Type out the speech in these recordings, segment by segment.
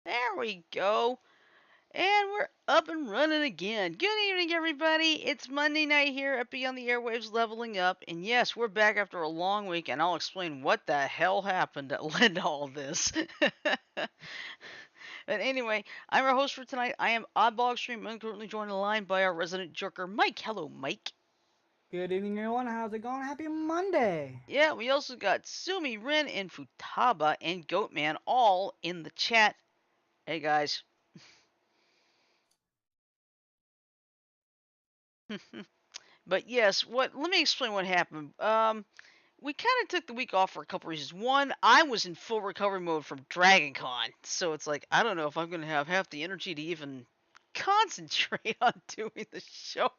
There we go. And we're up and running again. Good evening, everybody. It's Monday night here at Beyond the Airwaves Leveling Up. And yes, we're back after a long week, and I'll explain what the hell happened that led to all this. But anyway, I'm your host for tonight. I am Oddball Extreme, and currently joined on the line by our resident jerker, Mike. Hello, Mike. Good evening, everyone. How's it going? Happy Monday. Yeah, we also got Sumi, Rin, and Futaba and Goatman all in the chat. Hey, guys. But yes, let me explain what happened. We kind of took the week off for a couple reasons. One, I was in full recovery mode from Dragon Con, so it's like I don't know if I'm gonna have half the energy to even concentrate on doing the show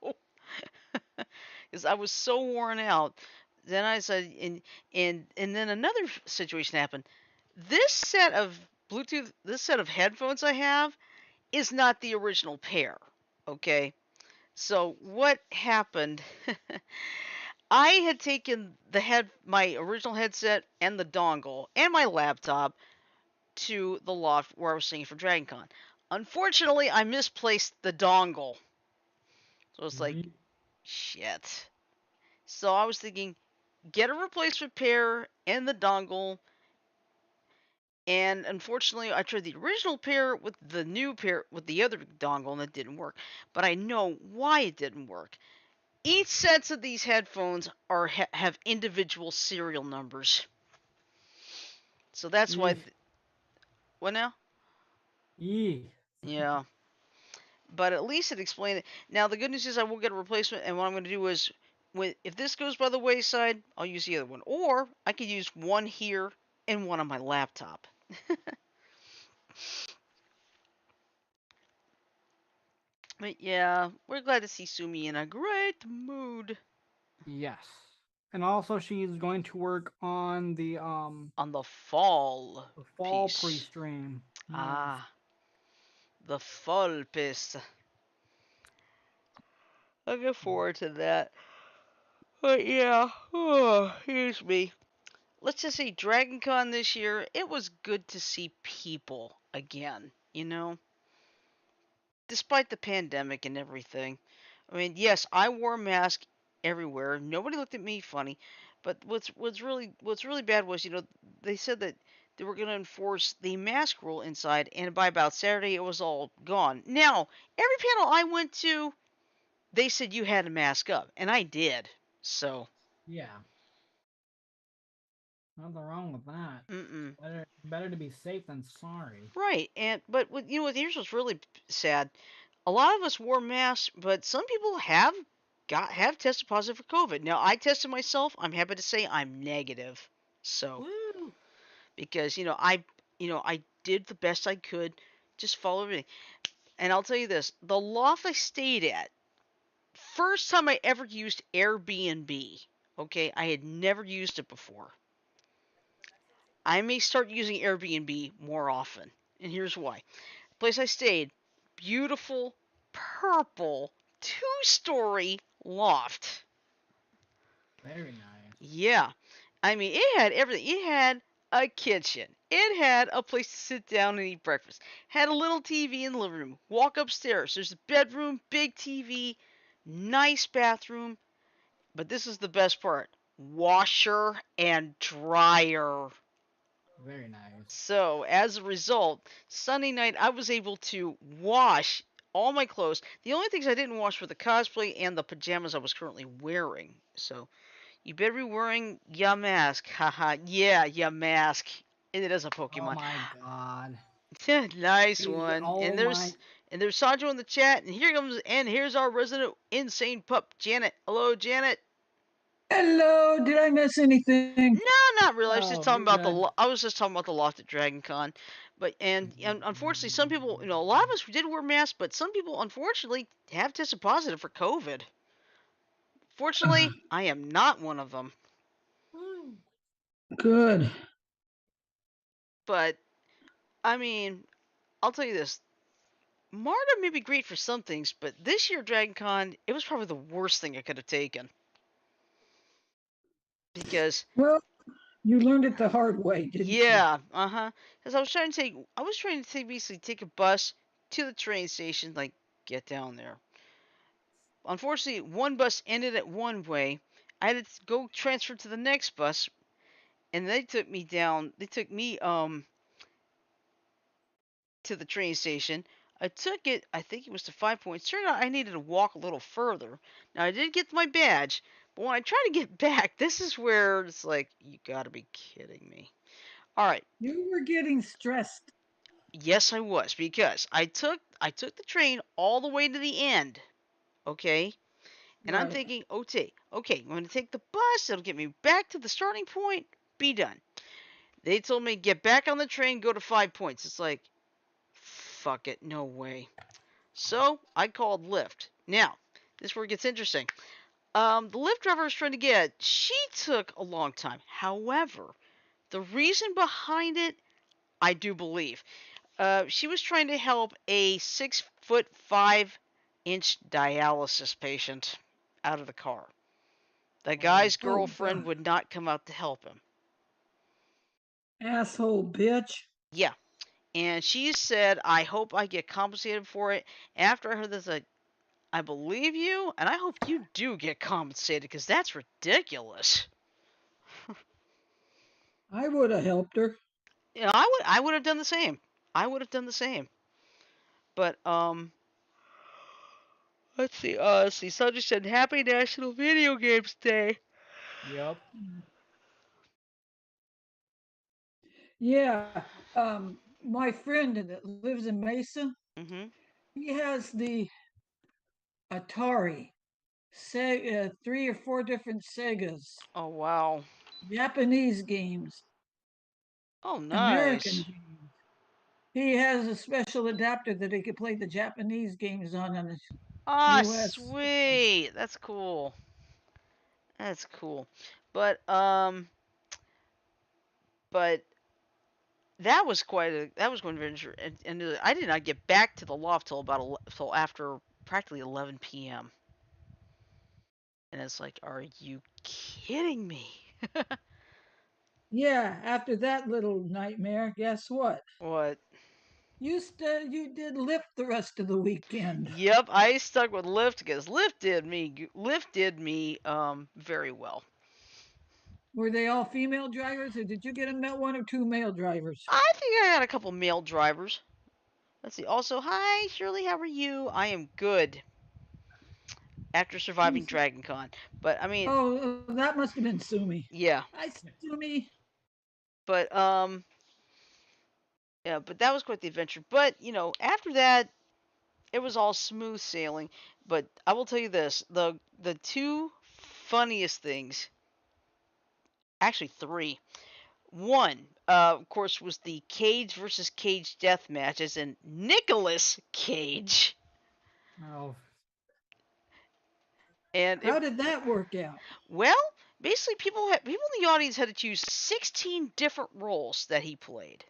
because I was so worn out. Then I said, and then another situation happened. This set of headphones I have is not the original pair. Okay, so what happened? I had taken my original headset and the dongle and my laptop to the loft where I was singing for DragonCon. Unfortunately, I misplaced the dongle, so it's like shit. So I was thinking, get a replacement pair and the dongle. And unfortunately, I tried the original pair with the new pair with the other dongle, and it didn't work. But I know why it didn't work. Each sets of these headphones have individual serial numbers. So that's why. Eek. What now? Eek. Yeah, but at least it explained it. Now the good news is I will get a replacement, and what I'm going to do is, if this goes by the wayside, I'll use the other one, or I could use one here and one on my laptop. But yeah, we're glad to see Sumi in a great mood Yes. And also, she's going to work on on the fall the fall piece. pre-stream. Yes. Ah, the fall piece. I look forward to that. But yeah, oh, here's me. Let's just say Dragon Con this year, it was good to see people again, you know? Despite the pandemic and everything. I mean, yes, I wore a mask everywhere. Nobody looked at me funny. But what's really bad was, they said that they were going to enforce the mask rule inside, and by about Saturday it was all gone. Now, every panel I went to, they said you had to mask up, and I did. So, Yeah. Nothing wrong with that. mm-mm. Better to be safe than sorry. Right, and but here's what's really sad. A lot of us wore masks, but some people have tested positive for COVID. Now I tested myself. I'm happy to say I'm negative. So Woo! because I did the best I could, just follow everything. And I'll tell you this: the loft I stayed at, first time I ever used Airbnb. Okay, I had never used it before. I may start using Airbnb more often, and here's why. Place I stayed, beautiful purple 2-story loft. Very nice. Yeah. I mean, it had everything. It had a kitchen. It had a place to sit down and eat breakfast. Had a little TV in the living room. Walk upstairs. There's a bedroom, big TV, nice bathroom. But this is the best part. Washer and dryer. Very nice. So, as a result, Sunday night I was able to wash all my clothes. The only things I didn't wash were the cosplay and the pajamas I was currently wearing. So, you better be wearing your mask. Haha, yeah, your mask. It is a Oh Pokemon. my god. Nice one. Oh my. And there's Sanjo in the chat, and here's our resident insane pup, Janet. Hello, Janet. Hello, did I miss anything? No, not really. Oh, you're good. I was just talking about the loft at Dragon Con. But and unfortunately, some people, a lot of us did wear masks, but some people unfortunately have tested positive for COVID. Fortunately, I am not one of them. Woo. Good. But I mean, I'll tell you this: Marta may be great for some things, but this year Dragon Con, it was probably the worst thing I could have taken because Well, You learned it the hard way, didn't you? Yeah, uh-huh. Because I was trying to basically take a bus to the train station, like get down there. Unfortunately, one bus ended at one way. I had to go transfer to the next bus, and they took me down. They took me to the train station. I took it. I think it was to 5 Points. Turned out I needed to walk a little further. Now I did get my badge, but when I try to get back, this is where it's like, you gotta be kidding me. All right. You were getting stressed. Yes, I was, because I took the train all the way to the end. Okay. And I'm Right. thinking, okay, I'm gonna take the bus. It'll get me back to the starting point. Be done. They told me get back on the train, go to 5 Points. It's like, fuck it, no way. So I called Lyft. Now, this is where it gets interesting. The Lyft driver I was trying to get, she took a long time. However, the reason behind it, I do believe. She was trying to help a 6'5" dialysis patient out of the car. The Oh, guy's Oh girlfriend God. would not come out to help him. Asshole bitch. Yeah. And she said, I hope I get compensated for it. After I heard this, I believe you, and I hope you do get compensated, because that's ridiculous. I would have helped her. You know, I would have done the same. I would have done the same. But let's see. Subject said Happy National Video Games Day. yep. Yeah. My friend that lives in Mesa, Mhm. he has the Atari, Sega, three or four different Segas, Oh wow. Japanese games, Oh American nice. games. He has a special adapter that he could play the Japanese games on the Ah, U.S. system. sweet. That's cool. That's cool. But but that was quite an adventure, and I did not get back to the loft till after practically 11 p.m. And it's like, are you kidding me? Yeah, after that little nightmare, guess what? What? You did lift the rest of the weekend. Yep, I stuck with Lyft because Lyft did me very well. Were they all female drivers, or did you get a one or two male drivers? I think I had a couple male drivers. Let's see. Also, hi Shirley, how are you? I am good after surviving Who's? Dragon Con. But I mean, Oh, that must have been Sumi. yeah. Hi, Sumi. But yeah, but that was quite the adventure. But after that, it was all smooth sailing. But I will tell you this: the two funniest things, actually three. One, of course, was the Cage versus Cage death match, as in Nicolas Cage, Oh, and it How did that work out? well, basically people in the audience had to choose 16 different roles that he played.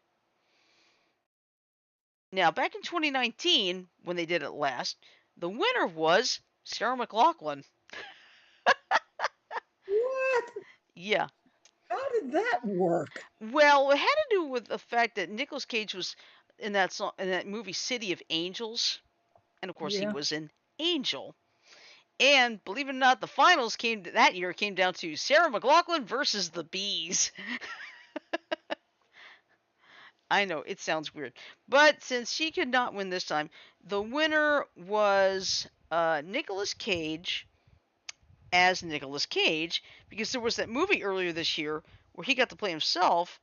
Now, back in 2019, when they did it last, the winner was Sarah McLachlan. What? Yeah. How did that work? Well, it had to do with the fact that Nicolas Cage was in that movie City of Angels, and of course he Yeah. was an angel. And believe it or not, the finals that year came down to Sarah McLachlan versus the Bees. I know it sounds weird, but since she could not win this time, the winner was Nicolas Cage as Nicolas Cage, because there was that movie earlier this year where he got to play himself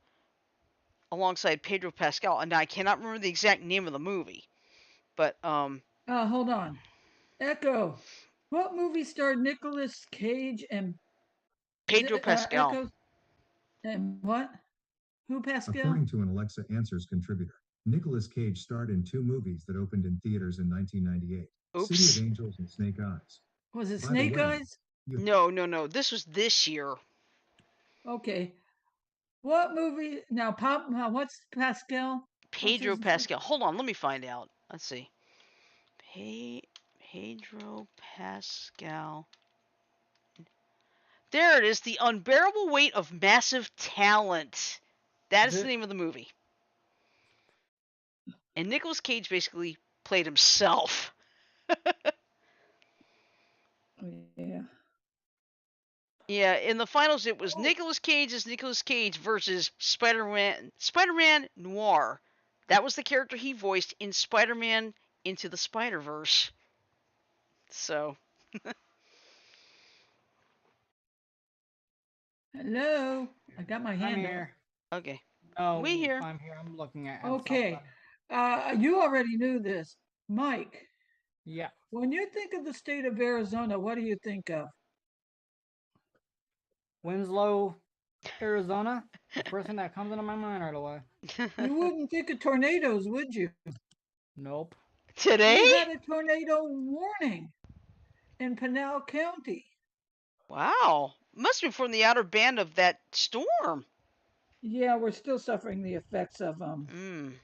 alongside Pedro Pascal, and I cannot remember the exact name of the movie, but Hold on. Echo. What movie starred Nicolas Cage and Pedro Pascal. Echo and what? Who Pascal? According to an Alexa Answers contributor, Nicolas Cage starred in two movies that opened in theaters in 1998: City Oops. of Angels and Snake Eyes. Was it Snake Eyes? No, no, no. This was this year. Okay. What movie? Now, Pop. What's Pascal? What's Pedro his? Pascal. Hold on, let me find out. Let's see. Pedro Pascal. There it is. The Unbearable Weight of Massive Talent. That is the name of the movie. And Nicolas Cage basically played himself. Yeah. Yeah, in the finals, it was Nicolas Cage as Nicolas Cage versus Spider-Man Noir. That was the character he voiced in Spider-Man Into the Spider-Verse. So. Hello. I got my I'm hand up. here. Okay. No, We here. I'm here. I'm looking at Okay. something. You already knew this. Mike, Yeah. when you think of the state of Arizona, what do you think of? Winslow, Arizona. The first thing that comes into my mind right away. You wouldn't think of tornadoes, would you? Nope. Today? We had a tornado warning in Pinal County. Wow. Must be from the outer band of that storm. Yeah, we're still suffering the effects of Mm.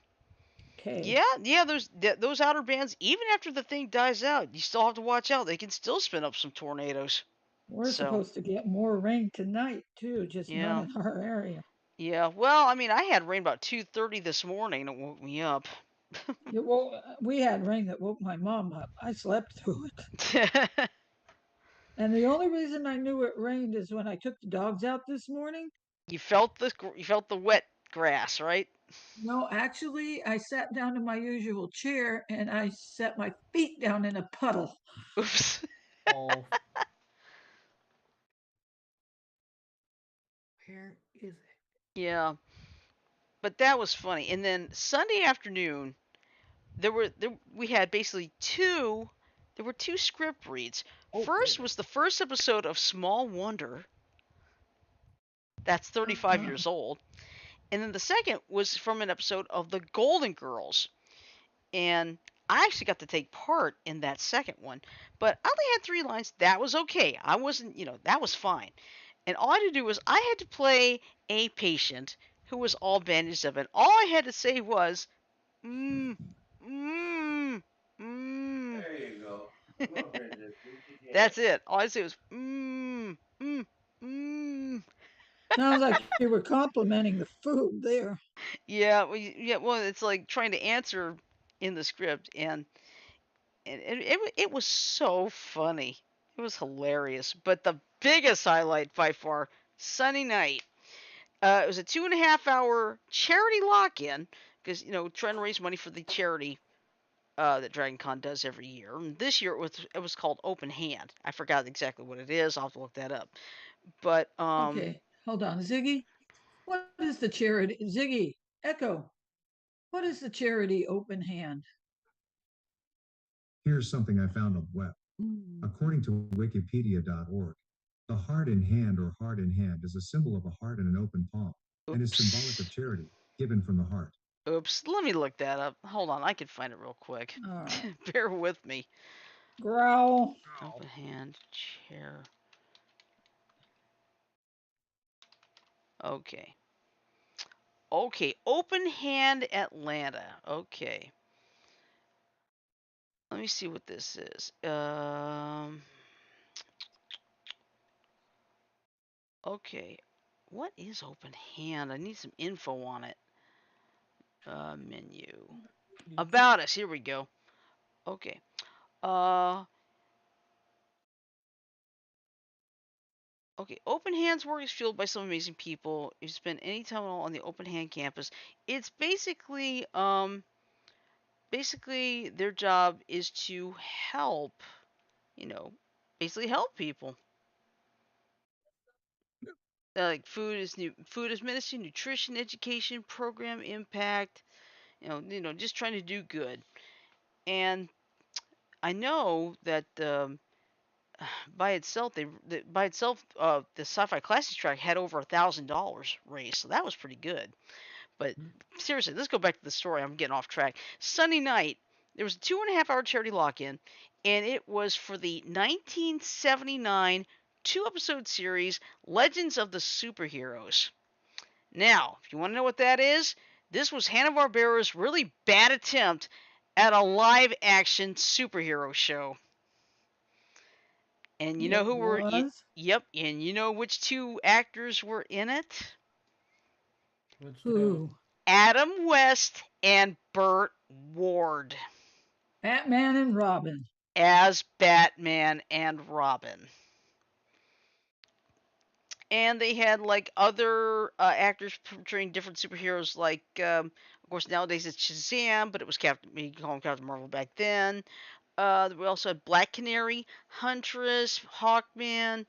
K. Yeah. Those outer bands. Even after the thing dies out, you still have to watch out. They can still spin up some tornadoes. We're So. supposed to get more rain tonight too, just not Yeah. in our area. Yeah. Well, I mean, I had rain about 2:30 this morning, and it woke me up. We had rain that woke my mom up. I slept through it. And the only reason I knew it rained is when I took the dogs out this morning. you felt the wet grass, right? No, actually, I sat down in my usual chair and I set my feet down in a puddle. Oops. Oh. Where is it? Yeah. But that was funny. And then Sunday afternoon, we had basically there were two script reads. First was the first episode of Small Wonder. That's 35 years old. And then the second was from an episode of The Golden Girls. And I actually got to take part in that second one, but I only had 3 lines. That was okay. I wasn't, that was fine. And all I had to do was I had to play a patient who was all bandaged up, and all I had to say was, mmm, mmm, mmm. There you go. That's it. All I say was, mmm, mmm, mmm. Sounds like you were complimenting the food there. Yeah, well, it's like trying to answer in the script, and it was so funny. It was hilarious. But the biggest highlight by far, Sunday night. It was a 2.5 hour charity lock-in because trying to raise money for the charity that Dragon Con does every year. And this year it was called Open Hand. I forgot exactly what it is. I'll have to look that up. But Okay, hold on. Ziggy, what is the charity? Ziggy, Echo, what is the charity Open Hand? Here's something I found on the web. According to Wikipedia.org, the heart in hand or heart in hand is a symbol of a heart in an open palm and is symbolic of charity given from the heart. Oops, let me look that up. Hold on, I can find it real quick. All right. Bear with me. Growl. Open hand chair. Okay. Okay, Open Hand Atlanta. Okay. Let me see what this is. Okay. What is Open Hand? I need some info on it. Menu. About us. Here we go. Okay. Okay. Open Hands work is fueled by some amazing people. If you spend any time at all on the Open Hand campus, it's basically their job is to help, basically help people. Like food is medicine, nutrition, education, program impact, just trying to do good. And I know that the sci-fi classics track had over $1,000 raised, so that was pretty good. But seriously, let's go back to the story. I'm getting off track. Sunday night, there was a 2.5 hour charity lock-in, and it was for the 1979 two-episode series Legends of the Superheroes. Now, if you want to know what that is, this was Hanna-Barbera's really bad attempt at a live-action superhero show. And you know It who were? was? Yep. And you know which two actors were in it? Which two? Who? Adam West and Burt Ward Batman and Robin. as Batman and Robin. And they had like other actors portraying different superheroes. Like, of course, nowadays it's Shazam, but it was Captain. You call him Captain Marvel back then. We also had Black Canary, Huntress, Hawkman,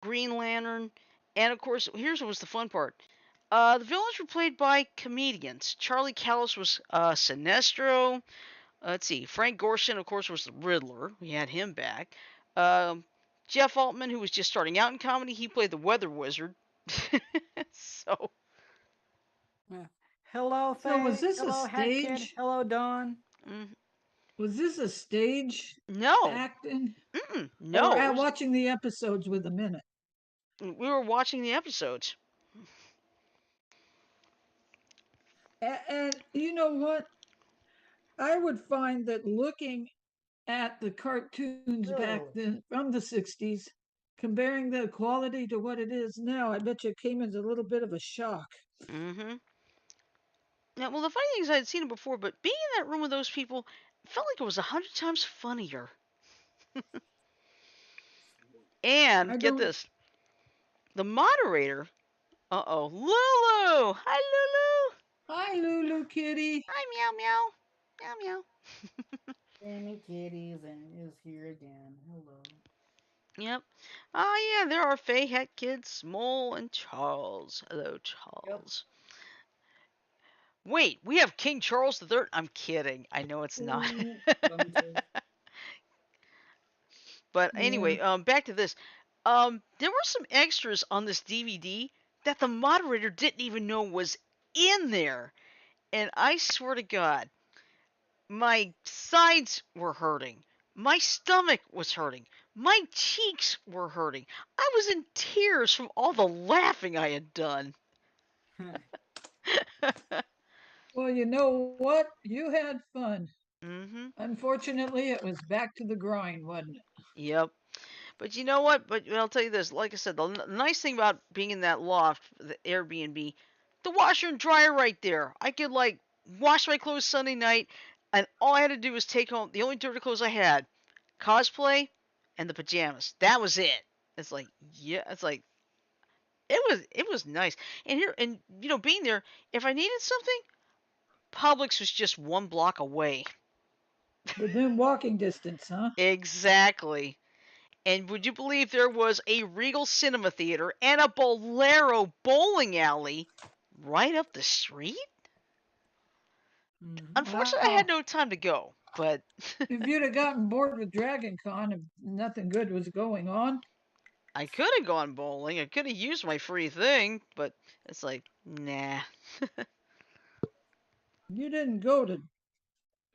Green Lantern, and of course, here's what was the fun part. The villains were played by comedians. Charlie Callis was Sinestro. Let's see, Frank Gorshin, of course, was the Riddler. We had him back. Um, Jeff Altman, who was just starting out in comedy, he played the Weather Wizard. So, Yeah. Hello, So was Faye. this a Hello, Hat Kid. stage? Hello, Dawn. mm, Was this a stage no, acting? Or no, it was. watching the episodes with a minute? We were watching the episodes. And you know what? I would find that looking at the cartoons back Oh. then from the 60s, comparing the quality to what it is now, I bet you it came as a little bit of a shock. Mm-hmm. Yeah, well, the funny thing is, I had seen it before, but being in that room with those people felt like it was 100 times funnier. I And get don't. this, the moderator. Lulu. Hi, Lulu. Hi, Lulu Kitty. Hi, meow meow, meow meow. Sammy Kitties is here again. Hello. Yep. Ah, yeah, there are Faye Het Kids, Small, and Charles. Hello, Yep. Charles. Wait, we have King Charles III? I'm kidding. I know it's not. Love me too. But Yeah. anyway, back to this. There were some extras on this DVD that the moderator didn't even know was in there. And I swear to God, my sides were hurting. My stomach was hurting. My cheeks were hurting. I was in tears from all the laughing I had done. Well, you know what? You had fun. Mm-hmm. Unfortunately, it was back to the grind, wasn't it? Yep. But you know what? But I'll tell you this. Like I said, the nice thing about being in that loft, the Airbnb, the washer and dryer right there. I could like wash my clothes Sunday night, and all I had to do was take home the only dirty clothes I had, cosplay, and the pajamas. That was it. It's like, yeah, it's like it was nice. And here, and being there, if I needed something, Publix was just 1 block away. Within walking distance, huh? Exactly. And would you believe there was a Regal Cinema Theater and a Bolero bowling alley right up the street? Unfortunately, I had Wow. no time to go, but If you'd have gotten bored with Dragon Con and nothing good was going on, I could have gone bowling. I could have used my free thing, but it's like, nah. you didn't go to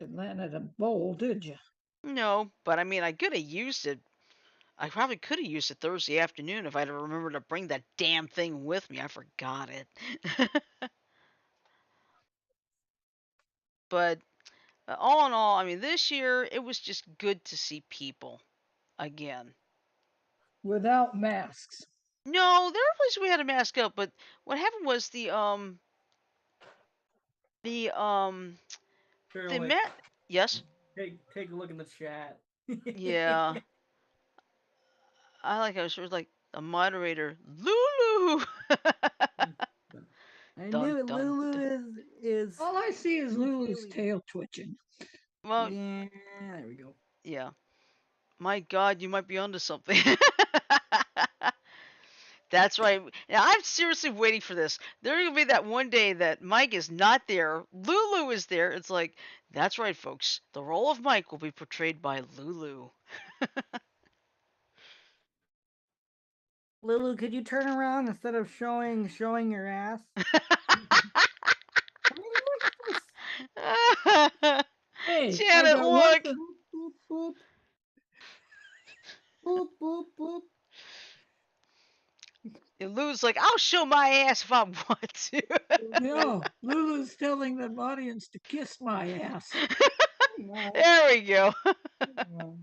Atlanta to bowl, did you? No, but I mean, I could have used it. I probably could have used it Thursday afternoon if I'd have remembered to bring that damn thing with me. I forgot it. But all in all, I mean, this year it was just good to see people again. Without masks. No, there were places we had to mask up, but what happened was the the Shirley, Met. Yes, take a look in the chat. yeah. I like how she was like the moderator, Lulu. I Dun knew it. dun Lulu dun. is All I see is Lulu's sincerely. tail twitching. Well, Yeah, there we go. yeah. My God, you might be onto something. That's right. Now I'm seriously waiting for this. There's gonna be that one day that Mike is not there. Lulu is there. It's like, that's right, folks. The role of Mike will be portrayed by Lulu. Lulu, could you turn around instead of showing your ass? I mean, look at this. Hey, I Janet, got one look. thing. Boop boop boop boop boop boop. And Lulu's like, I'll show my ass if I want to. No, Lulu's telling the audience to kiss my ass. No. There we go. No.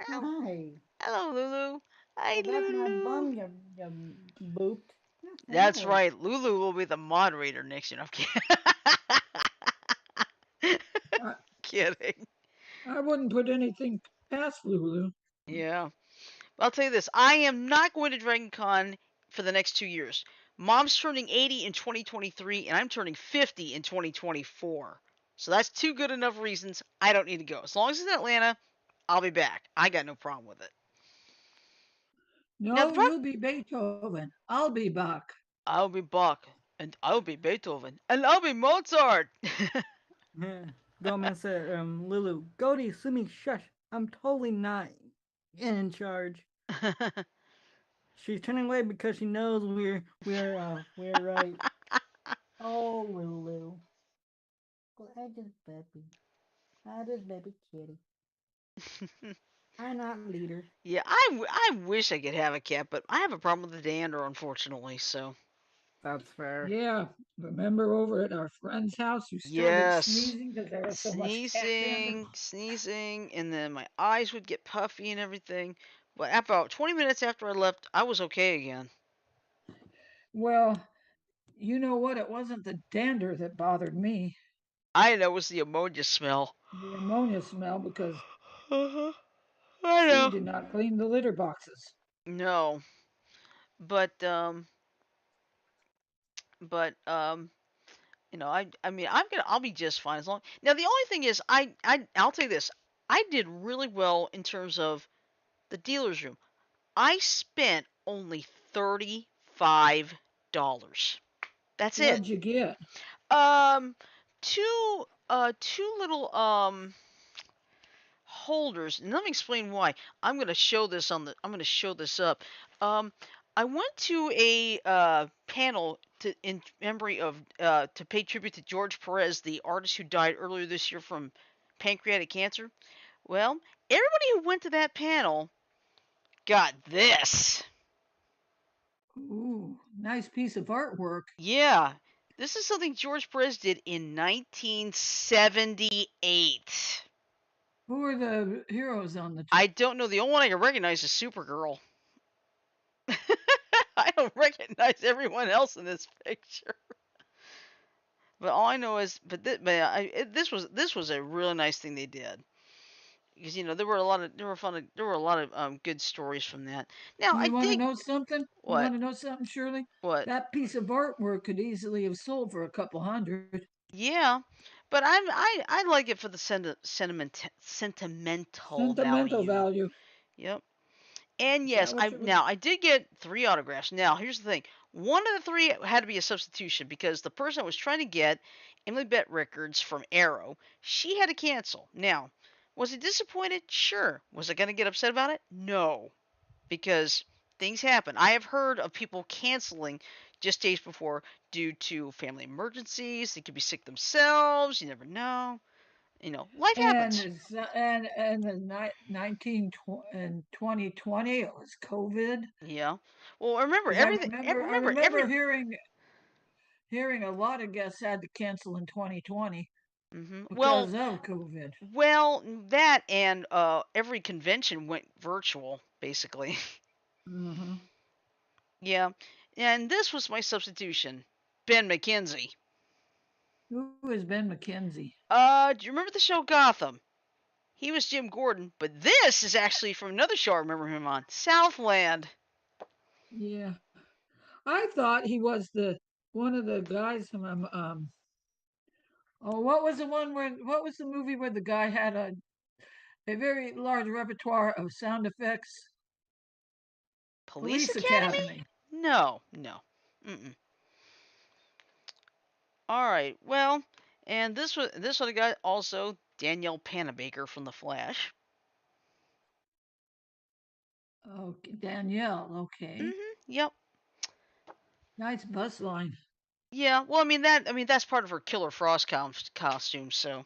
Hi. Hello, Lulu. Hi, Oh, that's my Lulu. bum you booped. That's Hello. right. Lulu will be the moderator next year. I'm I, kidding. I wouldn't put anything past Lulu. Yeah. I'll tell you this. I am not going to Dragon Con for the next 2 years. Mom's turning 80 in 2023, and I'm turning 50 in 2024. So that's two good enough reasons. I don't need to go. As long as it's in Atlanta, I'll be back. I got no problem with it. Now the No, problem, you'll be Beethoven. I'll be Bach. I'll be Bach, and I'll be Beethoven, and I'll be Mozart. Gomez said, Lulu, Goldie, Sumi, shush. I'm totally not in charge. She's turning away because she knows we're right. Oh, Lulu. Glad this baby. Glad this baby kitty. I'm not leader. Yeah, I wish I could have a cat, but I have a problem with the dander, unfortunately. So That's fair. Yeah, remember over at our friend's house you started yes, sneezing because there was so much cat dander? sneezing, and then my eyes would get puffy and everything. But about 20 minutes after I left, I was okay again. Well, you know what? It wasn't the dander that bothered me, I know it was the ammonia smell. the ammonia smell, because Uh-huh. I she know. did not clean the litter boxes. No, but but I mean, I'll be just fine as long. Now the only thing is, I'll tell you this, I did really well in terms of the dealer's room. I spent only $35. That's it. What'd you get? Um, two little holders. And let me explain why. I'm gonna show this up. Um, I went to a panel in memory of to pay tribute to George Perez, the artist who died earlier this year from pancreatic cancer. Well, everybody who went to that panel got this. Ooh, nice piece of artwork. Yeah, this is something George Perez did in 1978. Who are the heroes on the I don't know. The only one I can recognize is Supergirl. I don't recognize everyone else in this picture. But all I know is, this was a really nice thing they did, because there were a lot of good stories from that. Now I You want to dig know something? You what want to know something, Shirley? what That piece of artwork could easily have sold for a couple hundred. yeah, but I like it for the sentimental Sentimental value. value. Yep. And Is yes, that what you're I did get 3 autographs. Now here's the thing: one of the three had to be a substitution because the person I was trying to get, Emily Bett Rickards from Arrow, she had to cancel. Now, was it disappointed? Sure. Was I gonna get upset about it? No, because things happen. I have heard of people canceling just days before due to family emergencies. They could be sick themselves. You never know. Life and happens. it's, and the 19 and 2020 it was COVID. Yeah. Well, remember Because everything. I Remember remember every. hearing a lot of guests had to cancel in 2020 Well, because of COVID. that and every convention went virtual, basically. Hmm. Yeah. And this was my substitution, Ben McKenzie. Who is Ben McKenzie? Do you remember the show Gotham? He was Jim Gordon, but this is actually from another show I remember him on, Southland. Yeah, I thought he was the one of the guys from oh, what was the one where what was the movie where the guy had a very large repertoire of sound effects? Police Police Academy? Academy. No, no. Mm-mm. All right. Well, and this one I got also Danielle Panabaker from The Flash. Okay, Danielle. Okay, Yep. nice bus line. Yeah, well, I mean that's part of her Killer Frost costume. So,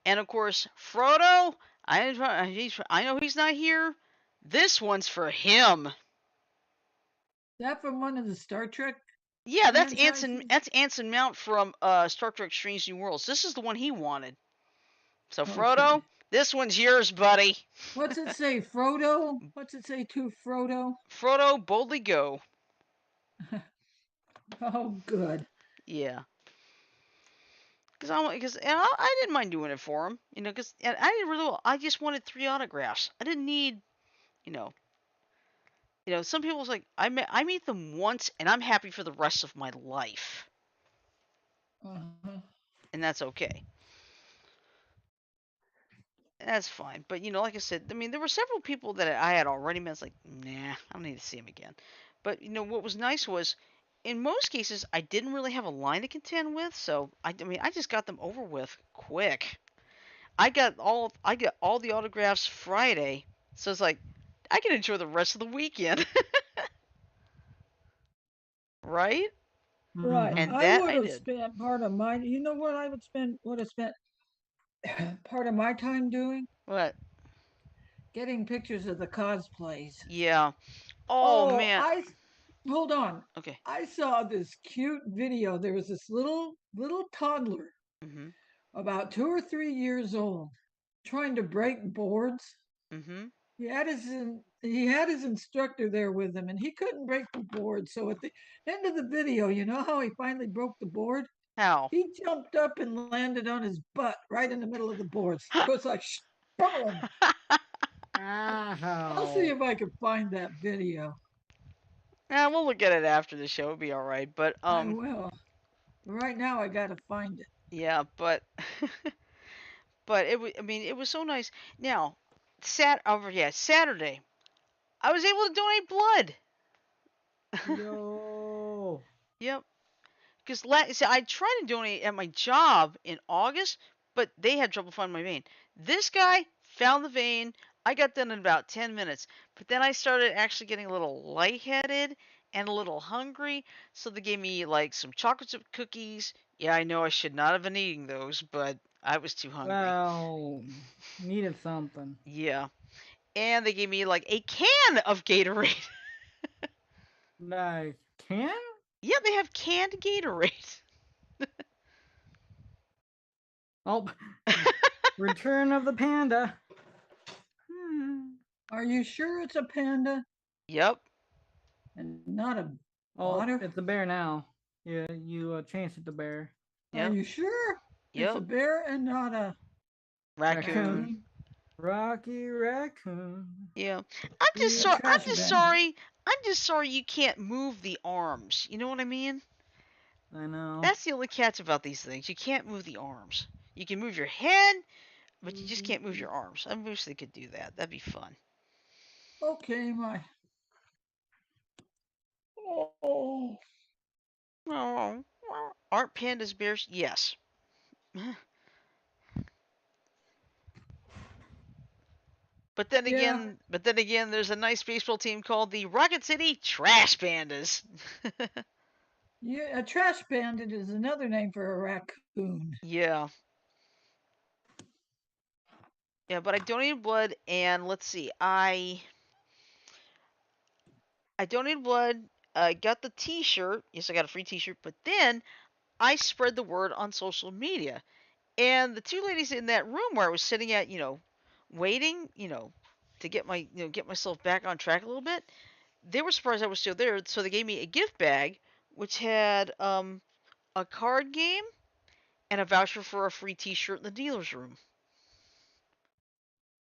and of course, Frodo. I know he's not here. This one's for him. That from one of the Star Trek Yeah, that's Anson. franchises. That's Anson Mount from Star Trek: Strange New Worlds. This is the one he wanted. So Okay. Frodo, This one's yours, buddy. What's it say, Frodo? What's it say to Frodo? Frodo, boldly go. Oh, good. Yeah. I didn't mind doing it for him, because and I didn't really. I just wanted 3 autographs. I didn't need, you know, some people's like I meet them once and I'm happy for the rest of my life, Uh-huh. and that's okay. That's fine. But like I said, I mean, there were several people that I had already met. It's like, nah, I don't need to see him again. But what was nice was, in most cases, I didn't really have a line to contend with, so I mean, I just got them over with quick. I got all the autographs Friday, so it's like I can enjoy the rest of the weekend, right? Right. Mm-hmm. And I that would I have did. spent part of my, you know what I would have spent part of my time doing? What? Getting pictures of the cosplays. Yeah. Oh Oh, man. hold on. Okay. I saw this cute video. There was this little toddler, Mhm. about 2 or 3 years old, trying to break boards. Mhm. He had his instructor there with him, and he couldn't break the board. So at the end of the video, you know how he finally broke the board? How? He jumped up and landed on his butt right in the middle of the boards. So it's like, boom! I'll see Ow. if I can find that video. Yeah, we'll look at it after the show. It'll be all right. But I will. Right now, I got to find it. yeah, but but it was. I mean, it was so nice. Now, Saturday, I was able to donate blood. Yo. Yep. Because see, I tried to donate at my job in August, but they had trouble finding my vein. This guy found the vein. I got done in about 10 minutes. But then I started actually getting a little lightheaded and a little hungry. So they gave me like some chocolate chip cookies. Yeah, I know I should not have been eating those, but I was too hungry. Well, needed something. Yeah. And they gave me like a can of Gatorade. Like, can? Yeah, they have canned Gatorade. Oh, Return of the Panda. Are you sure it's a panda Yep. and not a Oh, otter? it's a bear now. Yeah, you changed it to bear. Are Yep. you sure it's a Yep. bear and not a Raccoon. Raccoon. Rocky Raccoon. Yeah. a I'm trash just bandit? sorry. I'm just sorry you can't move the arms. You know what I mean? I know. That's the only catch about these things. You can't move the arms. You can move your head, but you just can't move your arms. I wish they could do that. That'd be fun. Okay, my. Oh, Oh, aren't pandas bears? Yes. yeah. But then again, there's a nice baseball team called the Rocket City Trash Pandas. Yeah, a trash bandit is another name for a raccoon. Yeah. Yeah, but I donated blood, and let's see, I donated blood. I got the T-shirt. Yes, I got a free T-shirt. But then I spread the word on social media, and the two ladies in that room where I was sitting at, waiting, to get get myself back on track a little bit. They were surprised I was still there, so they gave me a gift bag, which had a card game and a voucher for a free T-shirt in the dealer's room.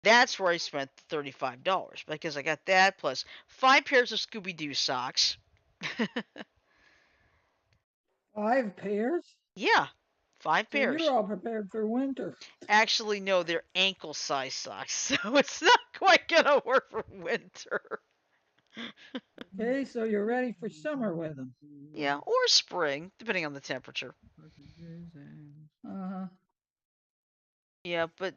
That's where I spent the $35 because I got that plus 5 pairs of Scooby Doo socks. 5 pairs? Yeah, five So you're pairs. all prepared for winter. Actually, no, they're ankle size socks, so it's not quite gonna work for winter. Okay, so you're ready for summer with them. Yeah, or spring, depending on the temperature. Uh-huh. Yeah, but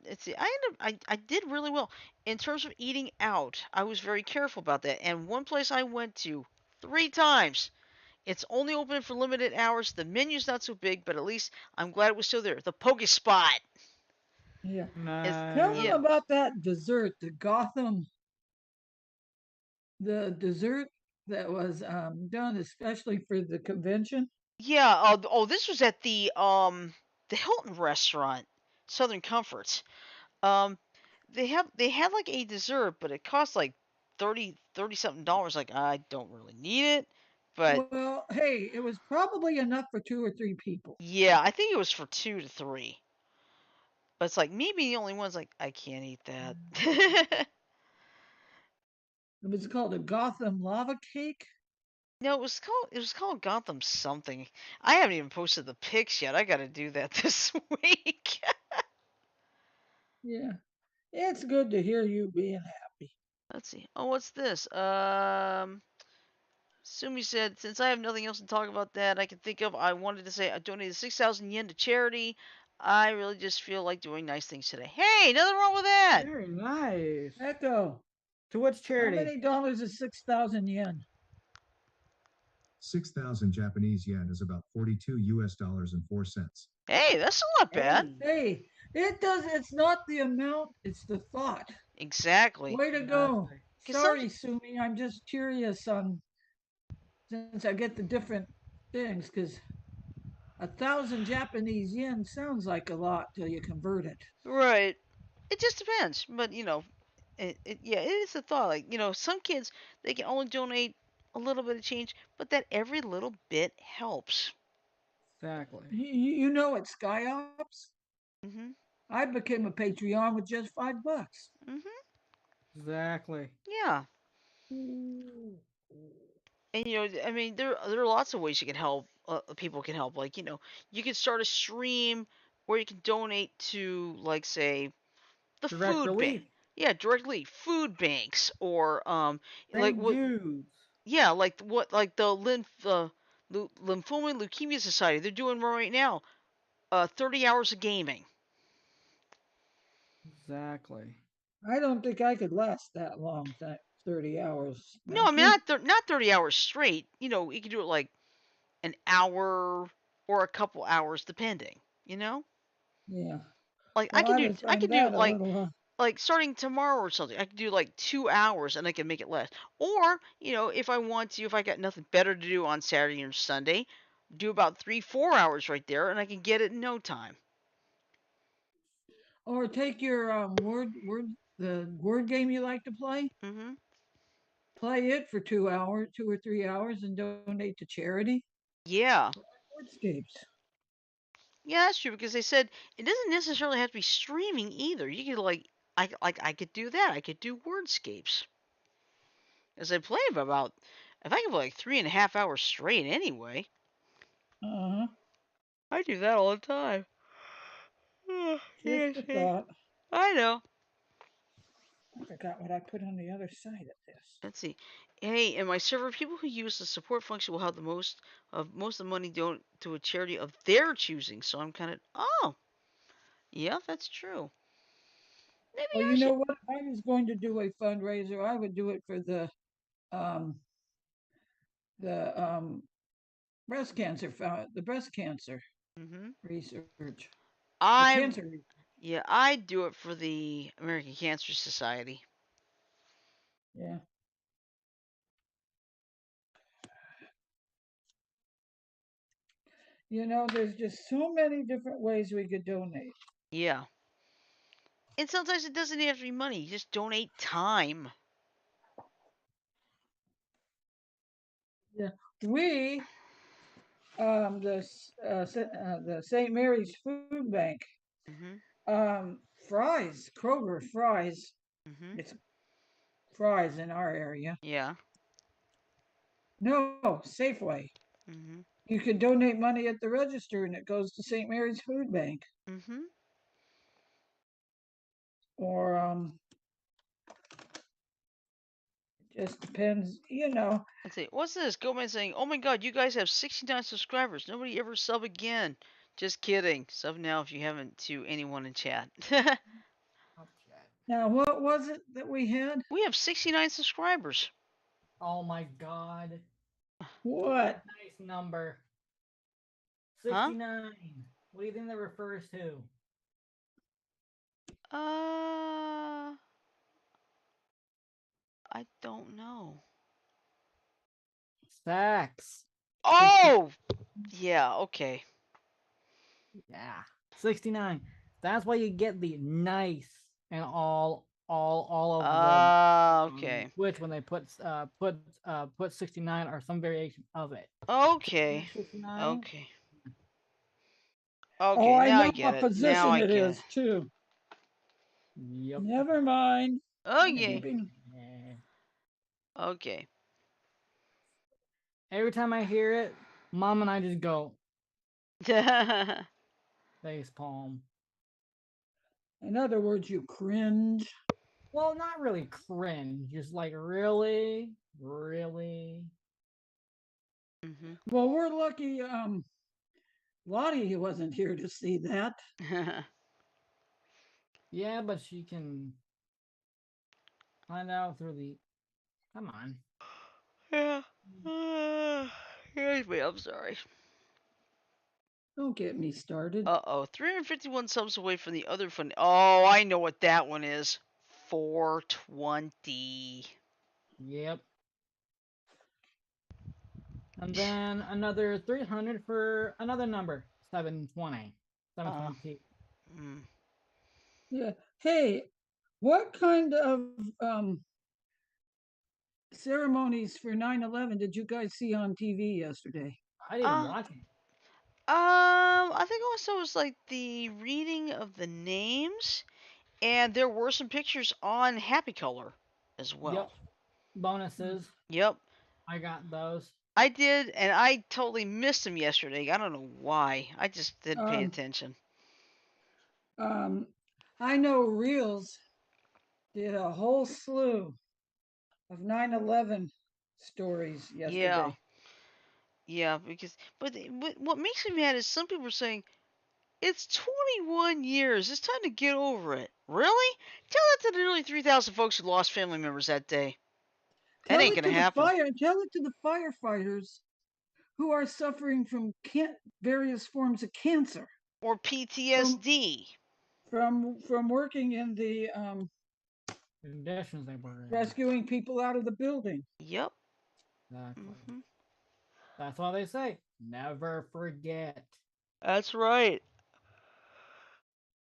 I did really well in terms of eating out. I was very careful about that. And one place I went to 3 times. It's only open for limited hours. The menu's not so big, but at least I'm glad it was still there. The Poke Spot Yeah. is Tell yeah. them Nice. about that dessert, the dessert that was done especially for the convention. Yeah, this was at the Hilton restaurant, Southern Comforts. Um they had like a dessert, but it cost like 30 something dollars. Like I don't really need it, but Well, hey, it was probably enough for 2 or 3 people. yeah, I think it was for 2 to 3. But it's like me being the only one's like I can't eat that. It was called a Gotham lava cake. No, it was called Gotham something. I haven't even posted the pics yet. I got to do that this week. Yeah, it's good to hear you being happy. Let's see. Oh, what's this? Sumi said, since I have nothing else to talk about that I can think of, I wanted to say I donated 6,000 yen to charity. I really just feel like doing nice things today. Hey, nothing wrong with that. Very nice. Echo, To which how charity? many dollars is 6,000 yen? 6,000 Japanese yen is about 42 US dollars and 4 cents. Hey, that's not bad. Hey, it's not the amount, it's the thought. Exactly. Way to go. Exactly. Sorry, Sumi, I'm just curious on since I get the different things, because 1,000 Japanese yen sounds like a lot till you convert it. Right. It just depends, but yeah, it is a thought. Like some kids they can only donate a little bit of change, but that every little bit helps. Exactly. You know at SkyOps, Mhm. I became a Patreon with just $5. Mhm. Exactly. Yeah. And I mean, there are lots of ways you can help. People can help. Like you can start a stream where you can donate to, like, say, the Direct food bank. relief. Yeah, directly food banks or like St. what? Jude's. Yeah, like what? Like the Lymphoma and Leukemia Society. They're doing right now. 30 hours of gaming. Exactly. I don't think I could last that long, 30 hours. No, I Thank mean you. not 30 hours straight. You can do it like an hour or a couple hours, depending. You know, Yeah. like Well, I would I find could do that a little. like starting tomorrow or something. I could do like 2 hours and I can make it less. Or if I want to, if I got nothing better to do on Saturday or Sunday, do about 3 4 hours right there, and I can get it in no time. Or take your the word game you like to play. Mhm. Play it for 2 hours, 2 or 3 hours, and donate to charity. Yeah. Wordscapes. Yeah, that's true because they said it doesn't necessarily have to be streaming either. You could I could do that. I could do wordscapes. As I play for about if I can play like 3.5 hours straight anyway. Uh huh. I do that all the time. Just Yes, a yes. thought. I know. I forgot what I put on the other side of this. Let's see. Hey, in my server, people who use the support function will have the most of the money donate to a charity of their choosing. So I'm kind of yeah, that's true. Maybe Well, I you should. know what? If I was going to do a fundraiser, I would do it for um the breast cancer the breast cancer Mhm. research or I cancer. Yeah, I do it for the American Cancer Society. Yeah. You know, there's just so many different ways we could donate. Yeah. And sometimes it doesn't have to be money. You just donate time. Yeah. We the St. Mary's Food Bank Mhm. fries, Kroger fries. Mhm. It's fries in our area. Yeah. No, Safeway. Mhm. You could donate money at the register and it goes to St. Mary's Food Bank. Mhm. Or just depends, you know. Let's see. What's this? Goldman saying, "Oh my God, you guys have 69 subscribers. Nobody ever sub again." Just kidding. Sub now if you haven't to anyone in chat. Now, what was it that we had? We have 69 subscribers. Oh my god. What? Nice number. Huh? 69. What do you think that refers to? Uh, I don't know. Sex. 60. Oh, yeah. Okay. Yeah. 69. That's why you get the nice and all of the Ah, on okay. Twitch when they put 69 or some variation of it. Okay. 69. Okay. Oh, Okay, I now I know get what it. Now position I it get it. is too. Yep. Never mind. I'm Okay. keeping. Yeah. Okay. Every time I hear it, Mom and I just go face palm. In other words, you cringe. Well, not really cringe, just like really, really. Mhm. Well, we're lucky. Lottie wasn't here to see that. Yeah, but she can find out through the. Come on. Yeah. Excuse me, I'm sorry. Don't get me started. Uh-oh, 351 subs away from the other fun. Oh, I know what that one is. 420. Yep. And then another 300 for another number, 720. Uh, 720. mm. Yeah. Hey, what kind of um, ceremonies for 9/11 did you guys see on TV yesterday? I didn't Uh, watch it. I think also it was like the reading of the names, and there were some pictures on Happy Color as well. Yep. Bonuses. Yep, I got those. I did, and I totally missed them yesterday. I don't know why. I just didn't pay Um, attention. um, I know Reels did a whole slew of 9/11 stories Yeah, yesterday. yeah, because what makes me mad is some people are saying it's 21 years. It's time to get over it. Really? Tell that to the nearly 3,000 folks who lost family members that day. That Tell ain't it gonna to the happen. fire. Tell it to the firefighters who are suffering from various forms of cancer Or from PTSD. working in the Conditions they were in. rescuing people out of the building. Yep. Exactly. Hmm. That's why they say never forget. That's right.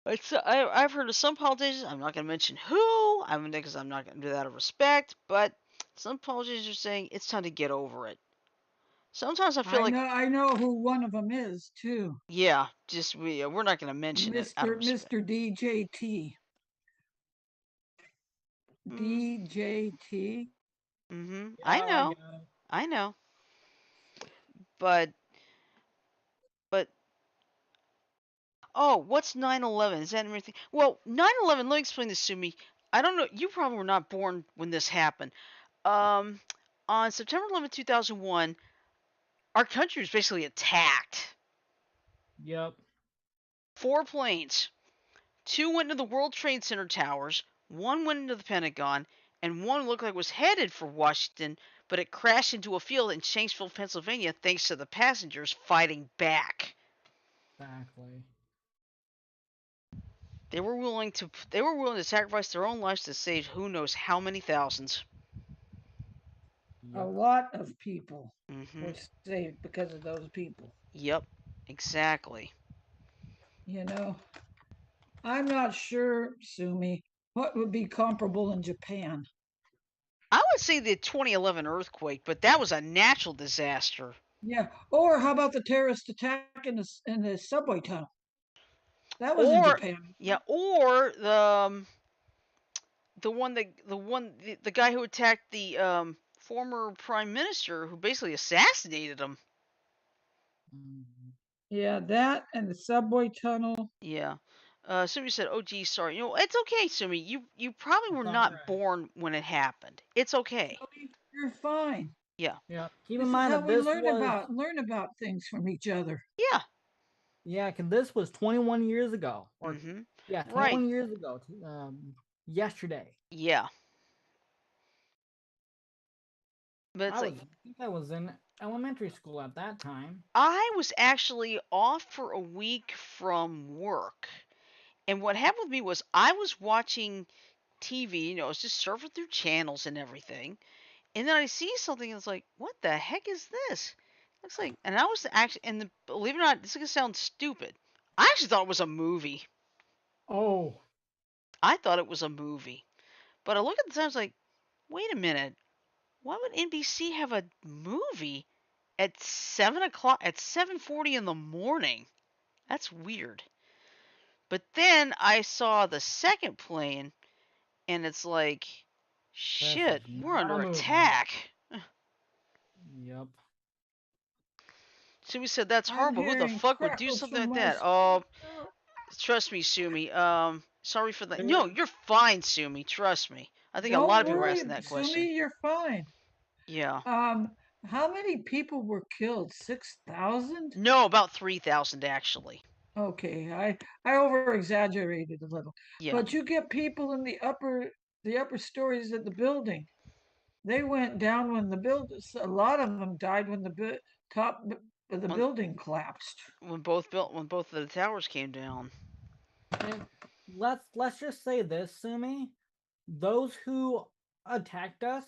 I've heard of some politicians. I'm not going to mention who. I'm because I'm not going to do that out of respect. But some politicians are saying it's time to get over it. Sometimes I feel like, I know who one of them is too. yeah, just we're not going to mention it out of respect. Mr. DJT. Mm, DJT. I Yeah, I know. got it. I know. But but oh, what's 9/11? Is that everything? Well, 9/11. Let me explain this to me. I don't know. You probably were not born when this happened. Um, on September 11th, 2001, our country was basically attacked. Yep. 4 planes. Two went into the World Trade Center towers. One went into the Pentagon, and one looked like it was headed for Washington, but it crashed into a field in Shanksville, Pennsylvania, thanks to the passengers fighting back. Exactly. They were willing to sacrifice their own lives to save who knows how many thousands. A Yep. lot of people Mhm. were saved because of those people. Yep. Exactly. You know, I'm not sure, Sumi, what would be comparable in Japan. I would say the 2011 earthquake, but that was a natural disaster. Yeah. Or how about the terrorist attack in the subway tunnel? That was in Or Japan. yeah, or the guy who attacked the former prime minister who basically assassinated him. Mhm. Yeah, that and the subway tunnel. Yeah. Sumi said, "Oh, gee, sorry. It's okay, Sumi. You probably It's were all not right. born when it happened. It's okay. Sumi, you're fine. Yeah. Yeah. Keep in This is mind how that we this was. learn about things from each other. Yeah. Yeah, because this was 21 years ago, or Mhm. yeah, Right. 21 years ago. Yesterday. Yeah. But it's I like was. I think I was in elementary school at that time. I was actually off for a week from work. And what happened with me was I was watching TV, I was just surfing through channels and everything. And then I see something and it's like, what the heck is this? Looks like, and I was actually, believe it or not, this is gonna sound stupid. I actually thought it was a movie. Oh. I thought it was a movie. But I look at the times like, wait a minute, why would NBC have a movie at 7 o'clock at 7:40 in the morning? That's weird. But then I saw the second plane, and it's like, This shit, is we're not a under movie. attack. Yep. So we said that's I'm horrible. Who the hearing fuck would do crackles something from like my that? Oh, speaker. trust me, Sumi. Sorry for that. No, There, you're fine, Sumi. Trust me. I think a lot Don't of people are worry, asking that question. Sumi, you're fine. Yeah. Um, how many people were killed? 6,000? No, about 3,000 actually. Okay, I over exaggerated a little, Yeah. but you get people in the upper stories of the building. They went down when the build. A lot of them died when the top of the When building collapsed. when both of the towers came down. and let's just say this, Sumi. Those who attacked us,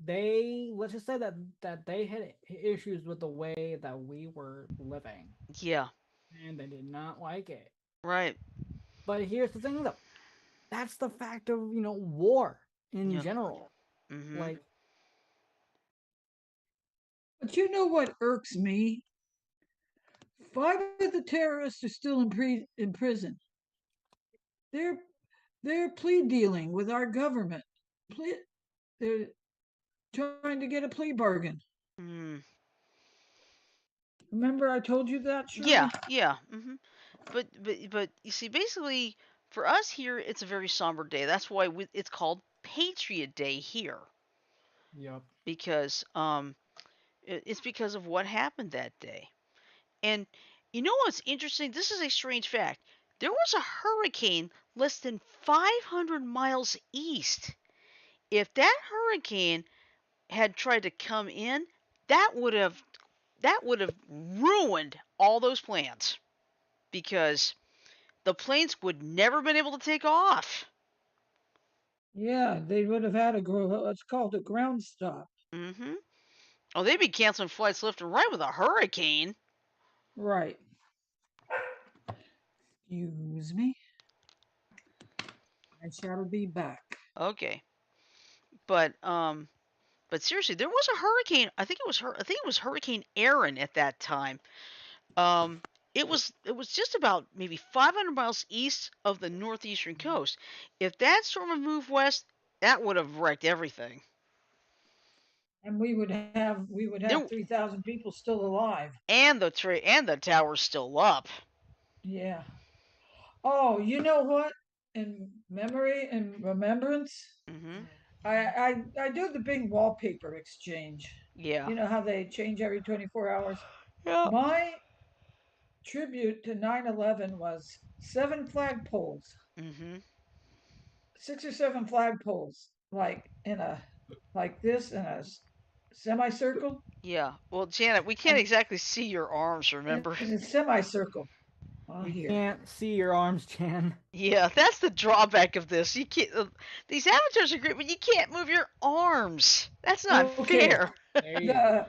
they let's just say that they had issues with the way that we were living, Yeah. and they did not like it. Right. But here's the thing, though. That's the fact of war in Yeah. general. Mhm. Like, But you know what irks me? 5 of the terrorists are still in prison. They're they're plea dealing with our government. Plea, they're trying to get a plea bargain. Mm. Remember I told you that, Yeah. Shirley? Yeah. Mhm. But you see, basically, for us here, it's a very somber day. That's why it's called Patriot Day here, yep, because it's because of what happened that day. And you know what's interesting? This is a strange fact. There was a hurricane less than 500 miles east. If that hurricane had tried to come in, that would have ruined all those plans because the planes would never been able to take off. Yeah, they would have had a what's called a ground stop. Mm-hmm. Oh, they'd be canceling flights left and right with a hurricane. Right. Excuse me. I shall be back. Okay, but seriously, there was a hurricane. I think it was Hurricane Aaron at that time. Um, it was just about maybe 500 miles east of the northeastern coast. If that storm had moved west, that would have wrecked everything. And we would have There 3,000 people still alive. and the tower's still up. Yeah. Oh, you know what? In memory and remembrance, Mhm. I do the big wallpaper exchange. Yeah. You know how they change every 24 hours? Yeah. My tribute to 9/11 was 7 flagpoles, Mhm. 6 or 7 flagpoles, like this in a semicircle, Yeah. Well, Janet, we can't and exactly see your arms, remember? in a semicircle. we Here. can't see your arms, Chan. Yeah, that's the drawback of this. You can't. These avatars are great, but you can't move your arms. That's not Okay. fair. There you go.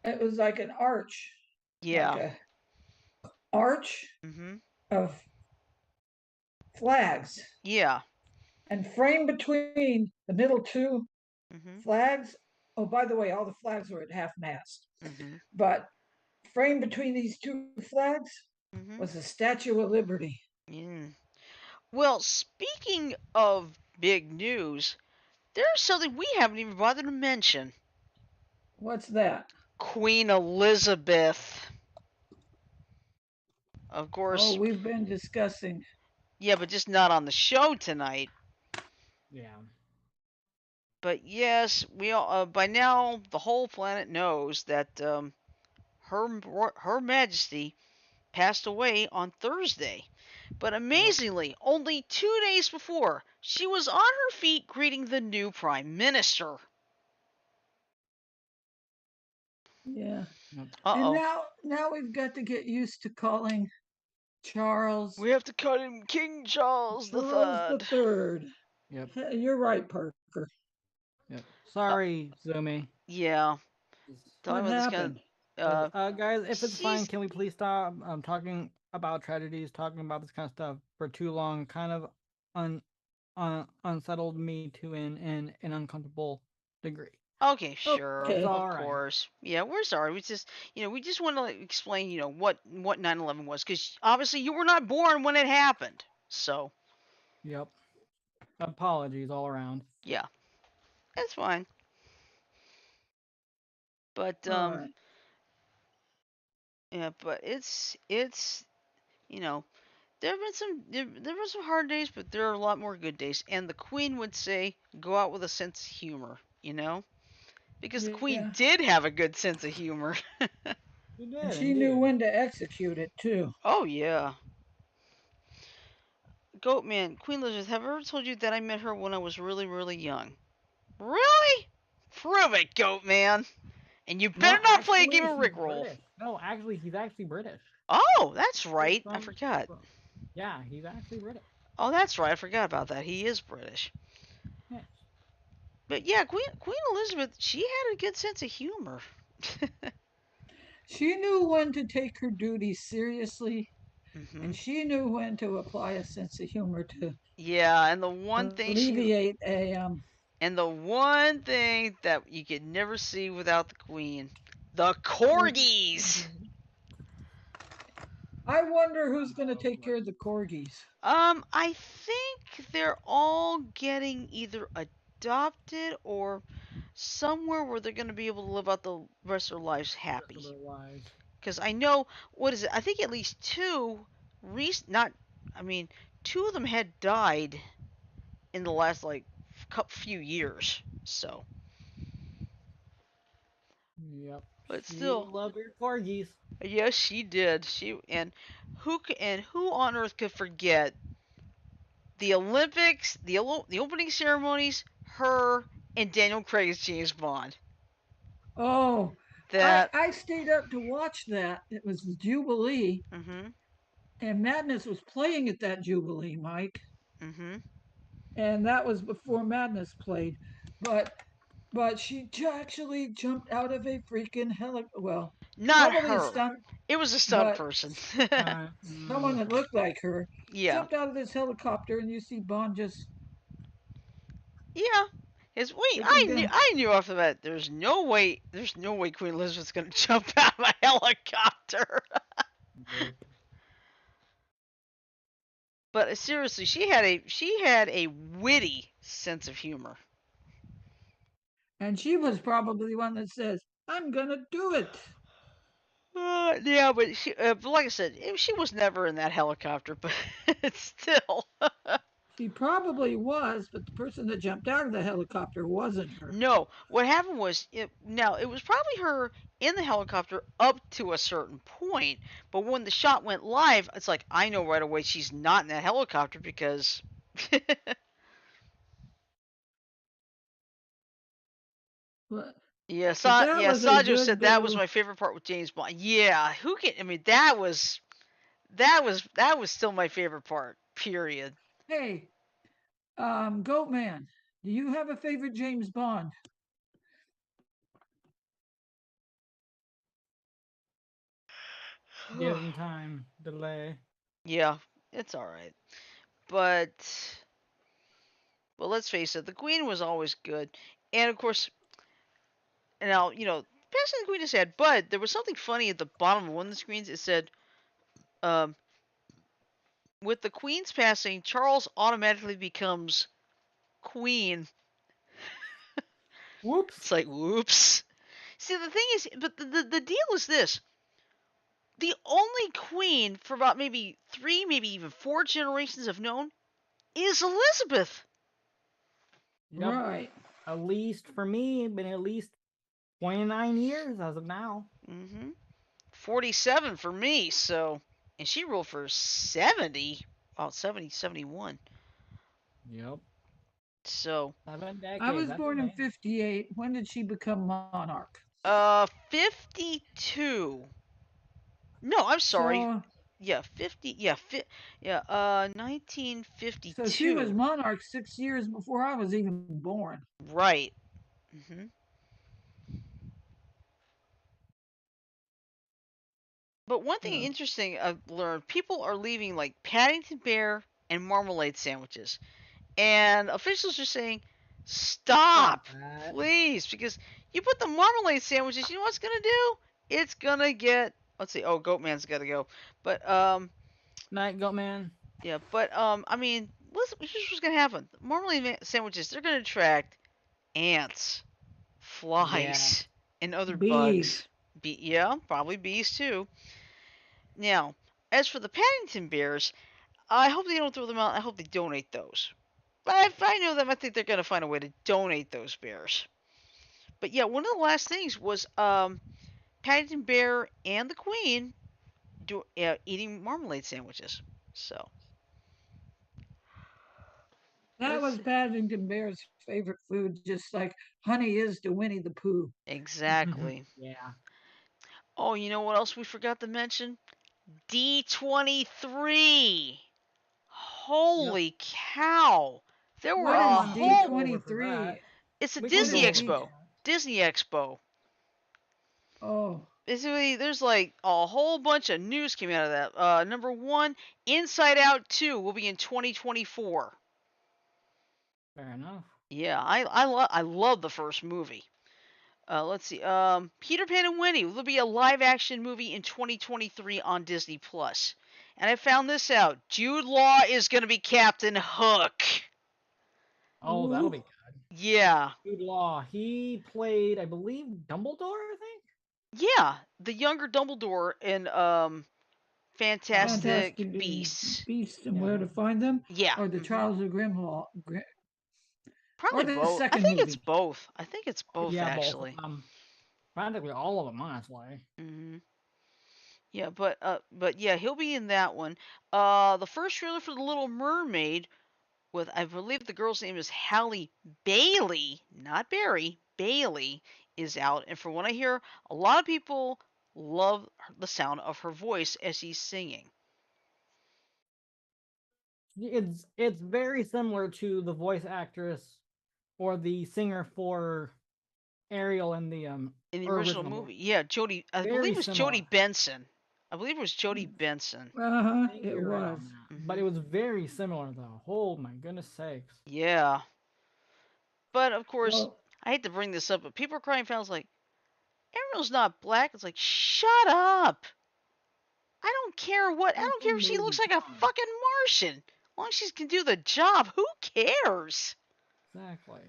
The It was like an arch, like Yeah. a arch Mhm. of flags, Yeah. and framed between the middle two Mhm. flags. Oh, by the way, all the flags were at half mast, Mhm. but framed between these two flags Mhm. was the Statue of Liberty. Mm. Well, speaking of big news, there's something we haven't even bothered to mention. What's that? Queen Elizabeth. Of Oh, course, we've been discussing. yeah, but just not on the show tonight. Yeah. But yes, we all by now the whole planet knows that her Majesty passed away on Thursday. But Yep. amazingly, only 2 days before, she was on her feet greeting the new Prime Minister. Yeah. Yep. And Uh-oh. now we've got to get used to calling Charles We have to cut him King Charles the Charles the Third. Third. Yep. You're right, Parker. Yep. Uh, Sorry, Zumi. yeah. Talking What about this kind happened? Guys, if it's fine, she's can we please stop talking about tragedies, talking about this kind of stuff for too long? Kind of un, unsettled me to an uncomfortable degree. okay, But sure, it's Okay. of all right. course. Yeah, we're sorry. We just, we just want to explain, what 9/11 was, because obviously you were not born when it happened. So Yep. Apologies all around. yeah, that's fine. But All right. yeah, but it's you know there were some hard days, but there are a lot more good days. And the Queen would say, go out with a sense of humor, because the Queen Yeah. did have a good sense of humor. You And did she knew indeed. when to execute it too. Oh yeah. Goatman, Queen Elizabeth, have I ever told you that I met her when I was really, really young? Really? Prove it, Goatman. And you No, better not play a game actually, of he's Rickroll. British. No, actually, he's actually British. Oh, that's He's right. I forgot. yeah, he's actually British. Oh, that's right. I forgot about that. He is British. Yes. But yeah, Queen Elizabeth, she had a good sense of humor. She knew when to take her duties seriously, hmm and she knew when to apply a sense of humor to Yeah, and alleviate a the one thing that you could never see without the Queen, the the, corgis. I wonder who's going to take care of the corgis. I think they're all getting either adopted or somewhere where they're going to be able to live out the rest of their lives Rest of happy. their lives. Because I know, what is it? I think at least two, not, I mean, two of them had died in the last like few years. So, Yep. but She still, loved her corgis. yes, she did. Who on earth could forget the Olympics, the opening ceremonies, her and Daniel Craig's James Bond. Oh, That. I stayed up to watch that. It was the Jubilee, Mhm. and Madness was playing at that Jubilee, Mike, Mhm. and that was before Madness played. But she actually jumped out of a freaking well, Not probably a her. stunt, It was a stunt but person. someone that looked like her Yeah. jumped out of this helicopter, and you see Bond just Yeah. His wait, freaking gun. I knew off the bat. There's no way Queen Elizabeth's gonna jump out of a helicopter. Nope. But seriously, she had a witty sense of humor. And she was probably one that says, "I'm gonna do it." Yeah, but like I said, she was never in that helicopter. But still, She probably was, but the person that jumped out of the helicopter wasn't her. no. What happened was, it was probably her in the helicopter up to a certain point. But when the shot went live, it's like I know right away she's not in that helicopter because. But Yeah, that was a Sajo good said bit that was of. my favorite part with James Bond. Yeah, who can? I mean, that was still my favorite part. Period. Hey, Goat Man, do you have a favorite James Bond? Given time, delay. Yeah, it's all right. But let's face it, the Queen was always good, and of course, now passing the Queen is sad. But there was something funny at the bottom of one of the screens. It said, um, "With the Queen's passing, Charles automatically becomes Queen." Whoops. It's like, whoops. See, the thing is, but the deal is this: the only queen for about maybe three, maybe even four generations have known is Elizabeth. Yep. Right. At least for me, been at least 29 years as of now. 47 for me, so. And she ruled for 70. Oh, 70, 71. Yep. So, I7 decades. was That's born in amazing. 58. When did she become monarch? 52. No, I'm sorry. So Yeah, 50. Yeah, yeah, so she was 1952. monarch 6 years before I was even born. Right. hmm But one thing Yeah. interesting I've learned, people are leaving like Paddington Bear and marmalade sandwiches. And officials are saying, Stop stop, that. please, because you put the marmalade sandwiches, you know what it's gonna do? It's gonna get, let's see, oh, Goatman's gotta go. But Night Goat Man. yeah, but I mean, here's what's gonna happen. Marmalade sandwiches, they're gonna attract ants, Yeah. flies, and other bugs. Bees. Yeah, probably bees too. Now, as for the Paddington bears, I hope they don't throw them out. I hope they donate those. But if I know them, I think they're gonna find a way to donate those bears. But yeah, one of the last things was Paddington Bear and the Queen eating marmalade sandwiches. So That let's was see. Paddington Bear's favorite food, just like honey is to Winnie the Pooh. Exactly. Yeah. Oh, you know what else we forgot to mention? D23. Yep. Holy cow! There were What Come a is on, we can whole. go over for that. D23? It's a We can What Disney go is over D? for Expo. that. Disney Expo. Oh, Basically, there's like a whole bunch of news came out of that. Number one, Inside Out 2 will be in 2024. Fair enough. Yeah, I love the first movie. Let's see. Peter Pan and Winnie will be a live action movie in 2023 on Disney Plus. And I found this out. Jude Law is going to be Captain Hook. Oh, that'll be ooh, good. Yeah. Jude Law. He played, I believe, Dumbledore, I think? Yeah, the younger Dumbledore in Fantastic Fantastic Beasts. Beasts and Where Yeah. to Find Them, Yeah. or the Trials of Grimlaw, Probably or the both. I second think it's movie. both. I think it's both Yeah, both. actually. Practically all of them, honestly. Hmm. Yeah, but yeah, he'll be in that one. The first trailer for The Little Mermaid with, I believe the girl's name is Halle Bailey, not Barry, Bailey, is out. And from what I hear, a lot of people love the sound of her voice as she's singing. It's very similar to the voice actress or the singer for Ariel in the In the original original movie. movie. Yeah, Jodie, I believe Very it was similar. Jodie Benson. I believe it was Jodie Benson. Uh huh, I think it you're right was. on that. But Hmm. it was very similar though. Oh my goodness sakes. Yeah. But of course, Well, I hate to bring this up, but people are crying fouls like, Ariel's not black. It's like, shut up. I It's don't a care if she looks movie. like a Come on. fucking Martian. As long as she can do the job, who cares? Exactly.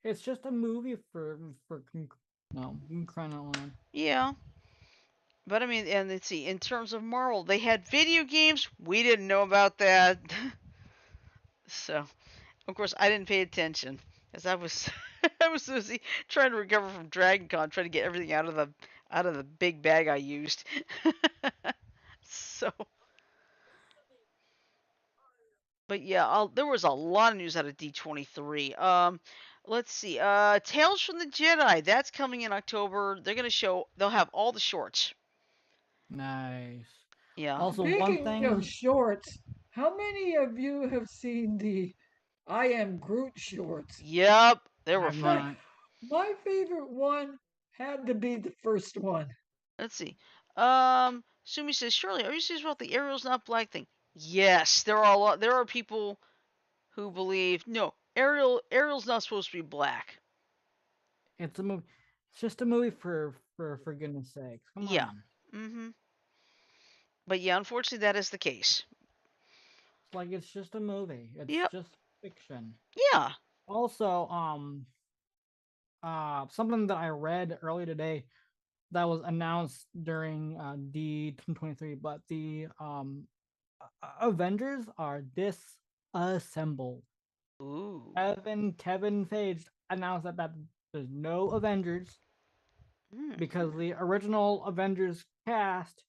It's just a movie no, crying out loud. Yeah. But I mean, and let's see, in terms of Marvel, they had video games. We didn't know about that. So, of course, I didn't pay attention as I was I was busy trying to recover from Dragon Con, trying to get everything out of the big bag I used. So, but yeah, there was a lot of news out of D23. Let's see. Tales from the Jedi, that's coming in October. They'll have all the shorts. Nice. Yeah. Also, one speaking of thing shorts, how many of you have seen the I Am Groot shorts? Yep, they were I've My funny. not. my favorite one had to be the first one. Let's see. Sumi says, Shirley, are you serious about the Ariel's not black thing? Yes, there are people who believe no, Ariel's not supposed to be black. It's a movie. It's just a movie for goodness sakes. Come Yeah. on. Mhm. But yeah, unfortunately that is the case. It's like it's just a movie. It's Yep. just fiction. Yeah. Also, something that I read early today that was announced during D23, but the Avengers are disassembled. Ooh. Kevin Feige announced that there's no Avengers Mm. because the original Avengers cast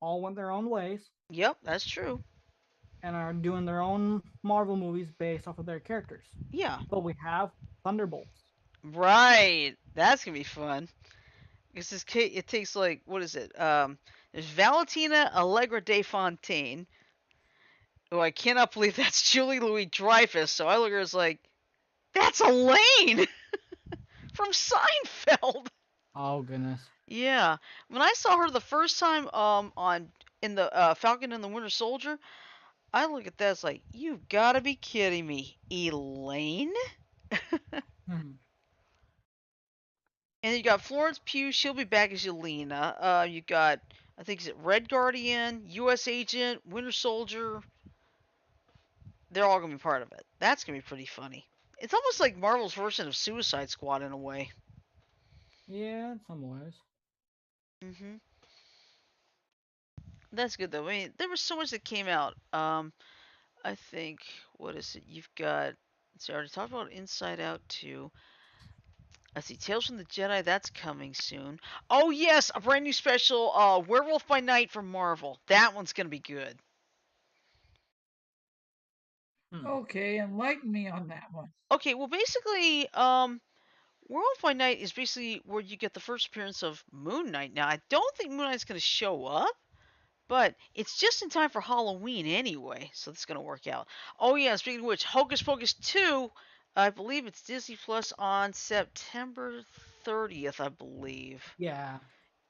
all went their own ways Yep, that's true. and are doing their own Marvel movies based off of their characters. Yeah. But we have Thunderbolts. Right. That's gonna be fun. Because it takes like, what is it? There's Valentina Allegra de Fontaine. Oh, I cannot believe that's Julie Louis Dreyfus. So I look at her as like, that's Elaine from Seinfeld. Oh goodness. Yeah, when I saw her the first time, on in the Falcon and the Winter Soldier, I look at that as like, you gotta be kidding me, Elaine. Hmm. And you got Florence Pugh, she'll be back as Yelena. You got, I think, is it Red Guardian, U.S. Agent, Winter Soldier. They're all gonna be part of it. That's gonna be pretty funny. It's almost like Marvel's version of Suicide Squad in a way. Yeah, in some ways. Hmm. That's good though. I mean, there was so much that came out. I think, what is it? You've got. Let's see, I already talked about Inside Out 2. Let's see, Tales from the Jedi. That's coming soon. Oh yes, a brand new special, Werewolf by Night from Marvel. That one's gonna be good. Hmm. Okay, enlighten me on that one. Okay, well basically, Werewolf by Night is basically where you get the first appearance of Moon Knight. Now, I don't think Moon Knight's gonna show up, but it's just in time for Halloween anyway, so it's gonna work out. Oh yeah, speaking of which, Hocus Pocus 2, I believe it's Disney Plus on September 30th, I believe. Yeah.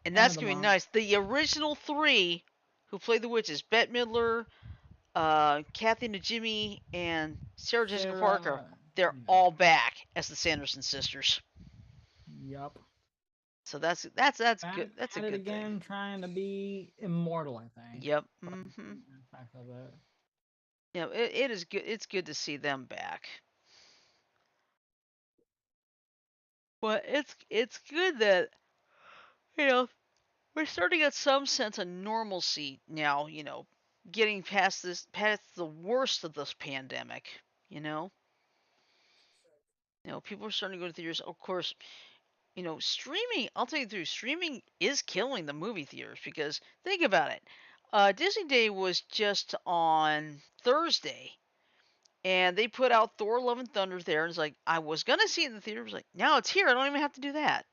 And End that's of the gonna be month. nice. The original three who played the witches, Bette Midler, Kathy Najimy, and Sarah Jessica Parker, Sarah. they're Yeah. all back as the Sanderson sisters. Yup. So that's Back good. That's a at it good thing. again, trying to be immortal. I think. Yep. From Hmm. aspects of it. Yeah, it is good. It's good to see them back. But it's good that, you know, we're starting to get some sense of normalcy now. Getting past the worst of this pandemic. You know, people are starting to go to theaters. Of course, streaming. I'll tell you the truth. Streaming is killing the movie theaters because think about it. Disney Day was just on Thursday, and they put out Thor: Love and Thunder there, and it's like I was gonna see it in the theater. It was like now it's here. I don't even have to do that.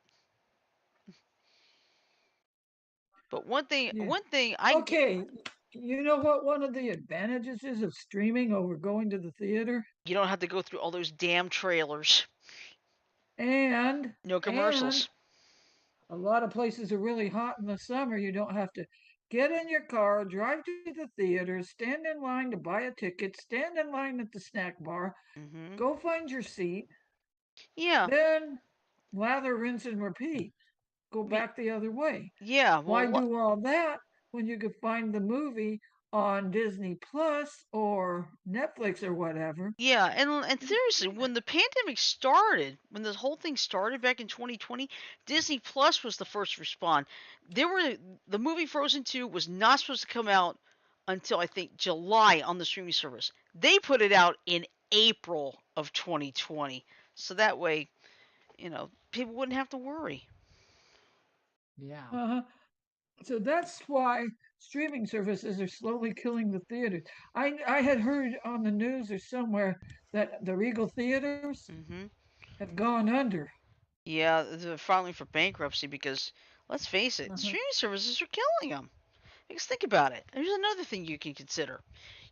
But Yeah. one thing I Okay, you know what one of the advantages is of streaming over going to the theater? you don't have to go through all those damn trailers. And No and commercials. a lot of places are really hot in the summer. You don't have to get in your car, drive to the theater, stand in line to buy a ticket, stand in line at the snack bar, Hmm. go find your seat, Yeah. then lather, rinse, and repeat. Go Be, back the other way. yeah. Why Well, do all that when you could find the movie on Disney Plus or Netflix or whatever? yeah, and seriously, when the pandemic started, when this whole thing started back in 2020, Disney Plus was the first to respond. The movie Frozen 2 was not supposed to come out until I think July on the streaming service. They put it out in April of 2020, so that way, people wouldn't have to worry. Yeah. Uh-huh. So that's why streaming services are slowly killing the theaters. I had heard on the news or somewhere that the Regal theaters Hmm. have gone under. Yeah, they're filing for bankruptcy because let's face it, Uh-huh. streaming services are killing them. Because think about it. There's another thing you can consider.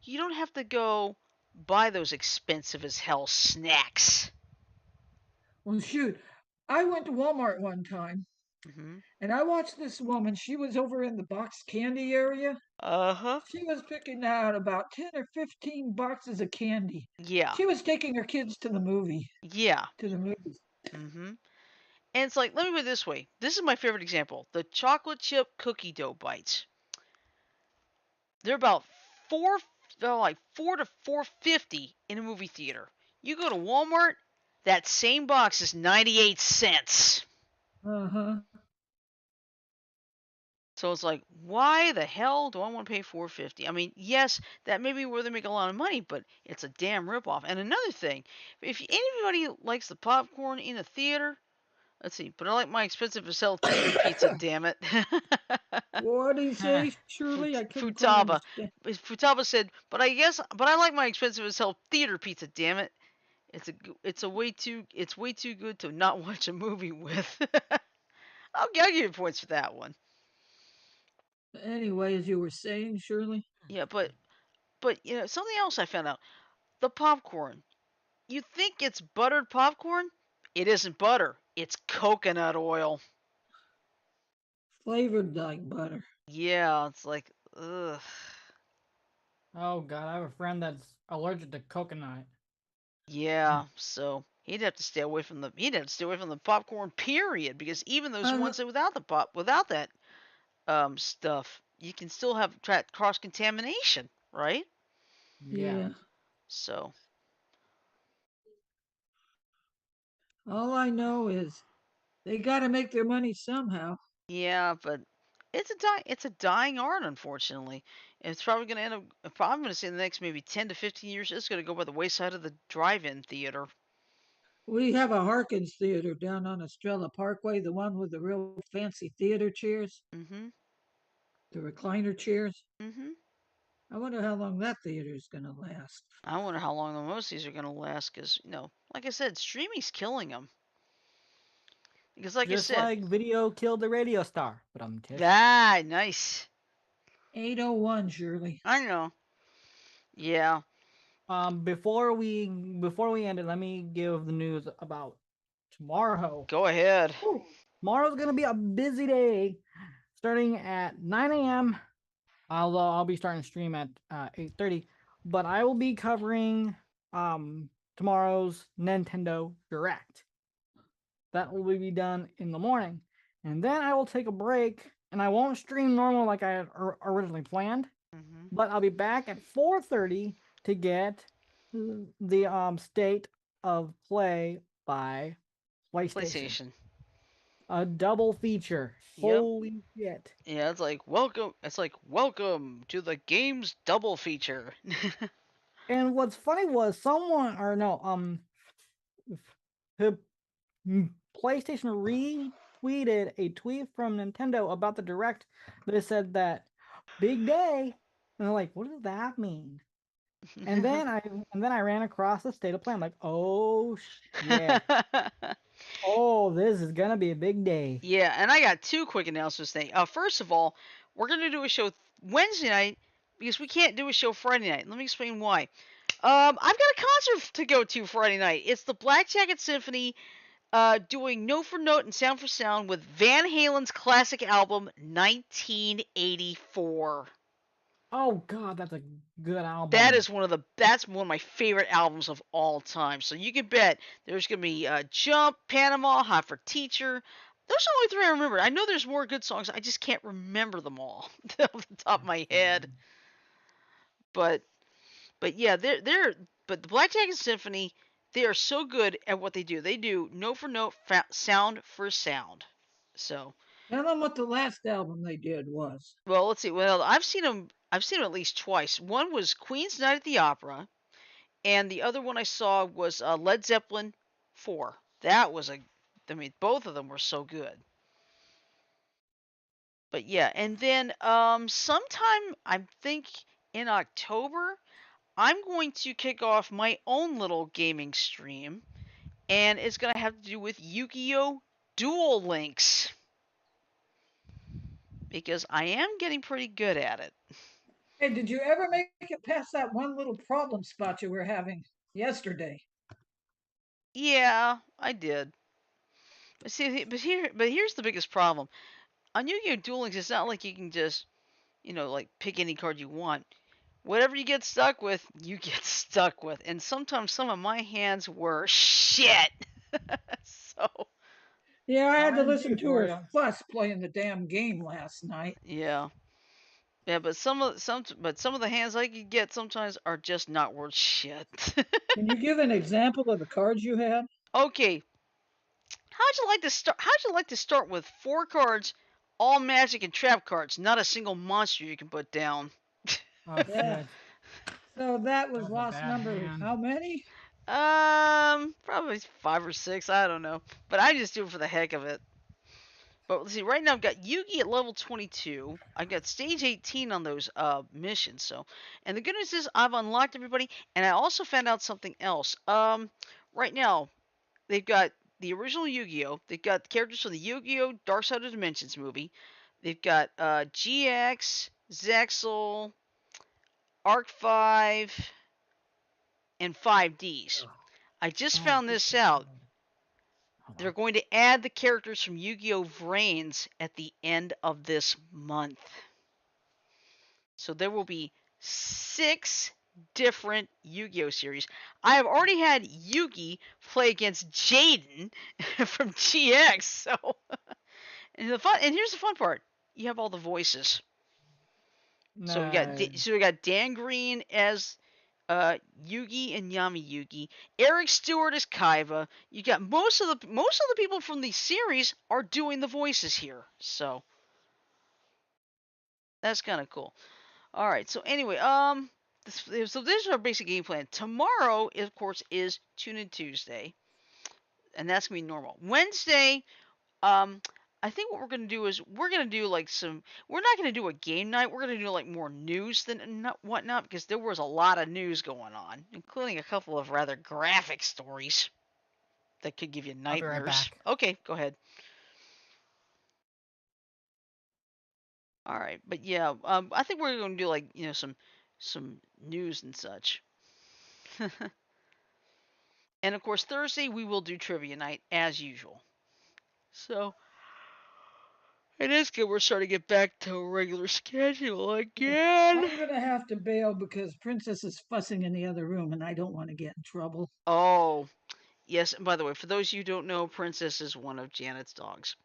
You don't have to go buy those expensive as hell snacks. Well, shoot, I went to Walmart one time Hmm. and I watched this woman. She was over in the box candy area. Uh huh. She was picking out about 10 or 15 boxes of candy. Yeah. She was taking her kids Yeah. to the movies. Hmm. And it's like, let me put it this way. This is my favorite example. The chocolate chip cookie dough bites. They're about four, they're like 4 to 4.50 in a movie theater. You go to Walmart, that same box is 98 cents. Uh-huh. So it's like, why the hell do I want to pay 4.50? I mean, yes, that may be where they make a lot of money, but it's a damn ripoff. And another thing, if anybody likes the popcorn in a theater, let's see, but I like my expensive as hell theater pizza, damn it. What do you say, Shirley? I couldn't quite Futaba. understand. Futaba said, but I like my expensive as hell theater pizza, damn it. It's way too good to not watch a movie with. I'll give you points for that one. Anyway, as you were saying, Shirley. Yeah, but something else I found out. The popcorn. You think it's buttered popcorn? It isn't butter. It's coconut oil. Flavored like butter. Yeah, it's like, ugh. Oh god, I have a friend that's allergic to coconut. Yeah, so he'd have to stay away from the popcorn period, because even those Uh, ones that without that stuff, you can still have cross contamination, right? Yeah. yeah. So All I know is they got to make their money somehow. yeah, but it's a dying art, unfortunately. It's probably going to end up. If I'm going to say in the next maybe 10 to 15 years, it's going to go by the wayside of the drive-in theater. We have a Harkins Theater down on Estrella Parkway, the one with the real fancy theater chairs, Mhm. the recliner chairs. Mhm. I wonder how long that theater is going to last. I wonder how long the most of these are going to last, because like I said, streaming's killing them. Because like I Just said, like video killed the radio star. But tish. nice. 8:01, Shirley. I know. Yeah. Before we end it, let me give the news about tomorrow. Go ahead. Tomorrow's gonna be a busy day, starting at 9 a.m. Although I'll be starting to stream at 8:30, but I will be covering tomorrow's Nintendo Direct. That will be done in the morning, and then I will take a break, and I won't stream normal like I had originally planned. Mhm. But I'll be back at 4:30 to get the state of play by PlayStation. PlayStation. A double feature. Yep. Holy shit. Yeah, it's like welcome. It's like welcome to the game's double feature. And what's funny was someone or no, the PlayStation retweeted a tweet from Nintendo about the Direct that said that big day. And I'm like, what does that mean? And then I ran across the state of play. I'm like, oh shit. Oh, this is gonna be a big day. Yeah, and I got two quick announcements today. First of all, we're gonna do a show Wednesday night because we can't do a show Friday night. Let me explain why. I've got a concert to go to Friday night. It's the Black Jacket Symphony doing note for note and sound for sound with Van Halen's classic album 1984. Oh god, that's a good That album. is that's one of my favorite albums of all time. So you can bet there's gonna be Jump, Panama, Hot for Teacher. Those are the only three I remember. I know there's more good songs. I just can't remember them all off the top of my head. But yeah, but the Black Jacket Symphony, they are so good at what they do. They do note for note, sound for sound. So Tell them what the last album they did was. well, let's see. Well, I've seen them. I've seen them at least twice. One was Queen's Night at the Opera, and the other one I saw was Led Zeppelin 4. That was I mean, both of them were so good. But yeah, and then sometime I think in October, I'm going to kick off my own little gaming stream, and it's gonna have to do with Yu-Gi-Oh! Duel Links because I am getting pretty good at it. Hey, did you ever make it past that one little problem spot you were having yesterday? Yeah, I did. But see, but here's the biggest problem. On Yu-Gi-Oh! Duel Links, it's not like you can just, like pick any card you want. Whatever you get stuck with, you get stuck with. And sometimes some of my hands were shit. So, Yeah, I had to listen RNG to for her you. fuss playing the damn game last night. yeah. Yeah, but some of the hands I could get sometimes are just not worth shit. Can you give an example of the cards you had? Okay, how'd you like to start? How'd you like to start with 4 cards, all magic and trap cards, not a single monster you can put down? Oh Yeah. shit. So that That was was a lost bad number. hand. How many? Probably 5 or 6. I don't know, but I just do it for the heck of it. But let's see. Right now, I've got Yugi at level 22. I got stage 18 on those missions. So, and the good news is I've unlocked everybody, and I also found out something else. Right now they've got the original Yu-Gi-Oh. They've got the characters from the Yu-Gi-Oh! Dark Side of Dimensions movie. They've got GX, Zexal, Arc 5, and 5Ds. I just Oh found this out. they're going to add the characters from Yu-Gi-Oh! Vrains at the end of this month. So there will be 6 different Yu-Gi-Oh! Series. I have already had Yugi play against Jaden from GX. So, and here's the fun part: you have all the voices. So Nice. we got Dan Green as Yugi and Yami Yugi. Eric Stewart as Kaiba. You got most of the people from the series are doing the voices here. So that's kind of cool. All right. So anyway, so this is our basic game plan. Tomorrow, of course, is Tune In Tuesday, and that's gonna be normal. Wednesday, um, I think what we're gonna do is we're gonna do like some. We're not gonna do a game night. We're gonna do like more news than whatnot because there was a lot of news going on, including a couple of rather graphic stories that could give you I'll be right nightmares. back. Okay, go ahead. All right, but yeah, I think we're gonna do like some news and such. And of course, Thursday we will do trivia night as usual. So it is good. We're starting to get back to a regular schedule again. I'm gonna have to bail because Princess is fussing in the other room, and I don't want to get in trouble. Oh, yes. And by the way, for those of you who don't know, Princess is one of Janet's dogs.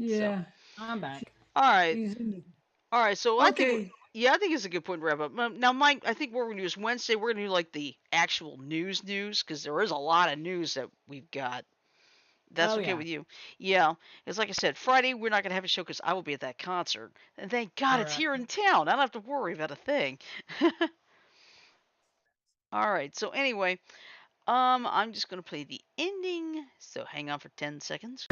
So, Yeah, I'm she, back. all right, she's in the. all right. So Okay, yeah, I think it's a good point to wrap up. Now, Mike, I think what we're gonna do is Wednesday we're gonna do like the actual news because there is a lot of news that we've got. That's Oh okay yeah. with you? Yeah. It's like I said, Friday we're not gonna have a show because I will be at that concert, and thank God it's Correct. here in town. I don't have to worry about a thing. All right. So anyway, I'm just gonna play the ending. So hang on for 10 seconds.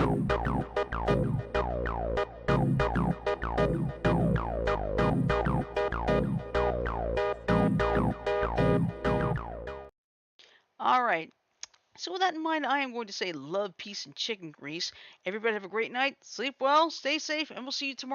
All right. So with that in mind, I am going to say love, peace, and chicken grease. Everybody have a great night. Sleep well, stay safe, and we'll see you tomorrow.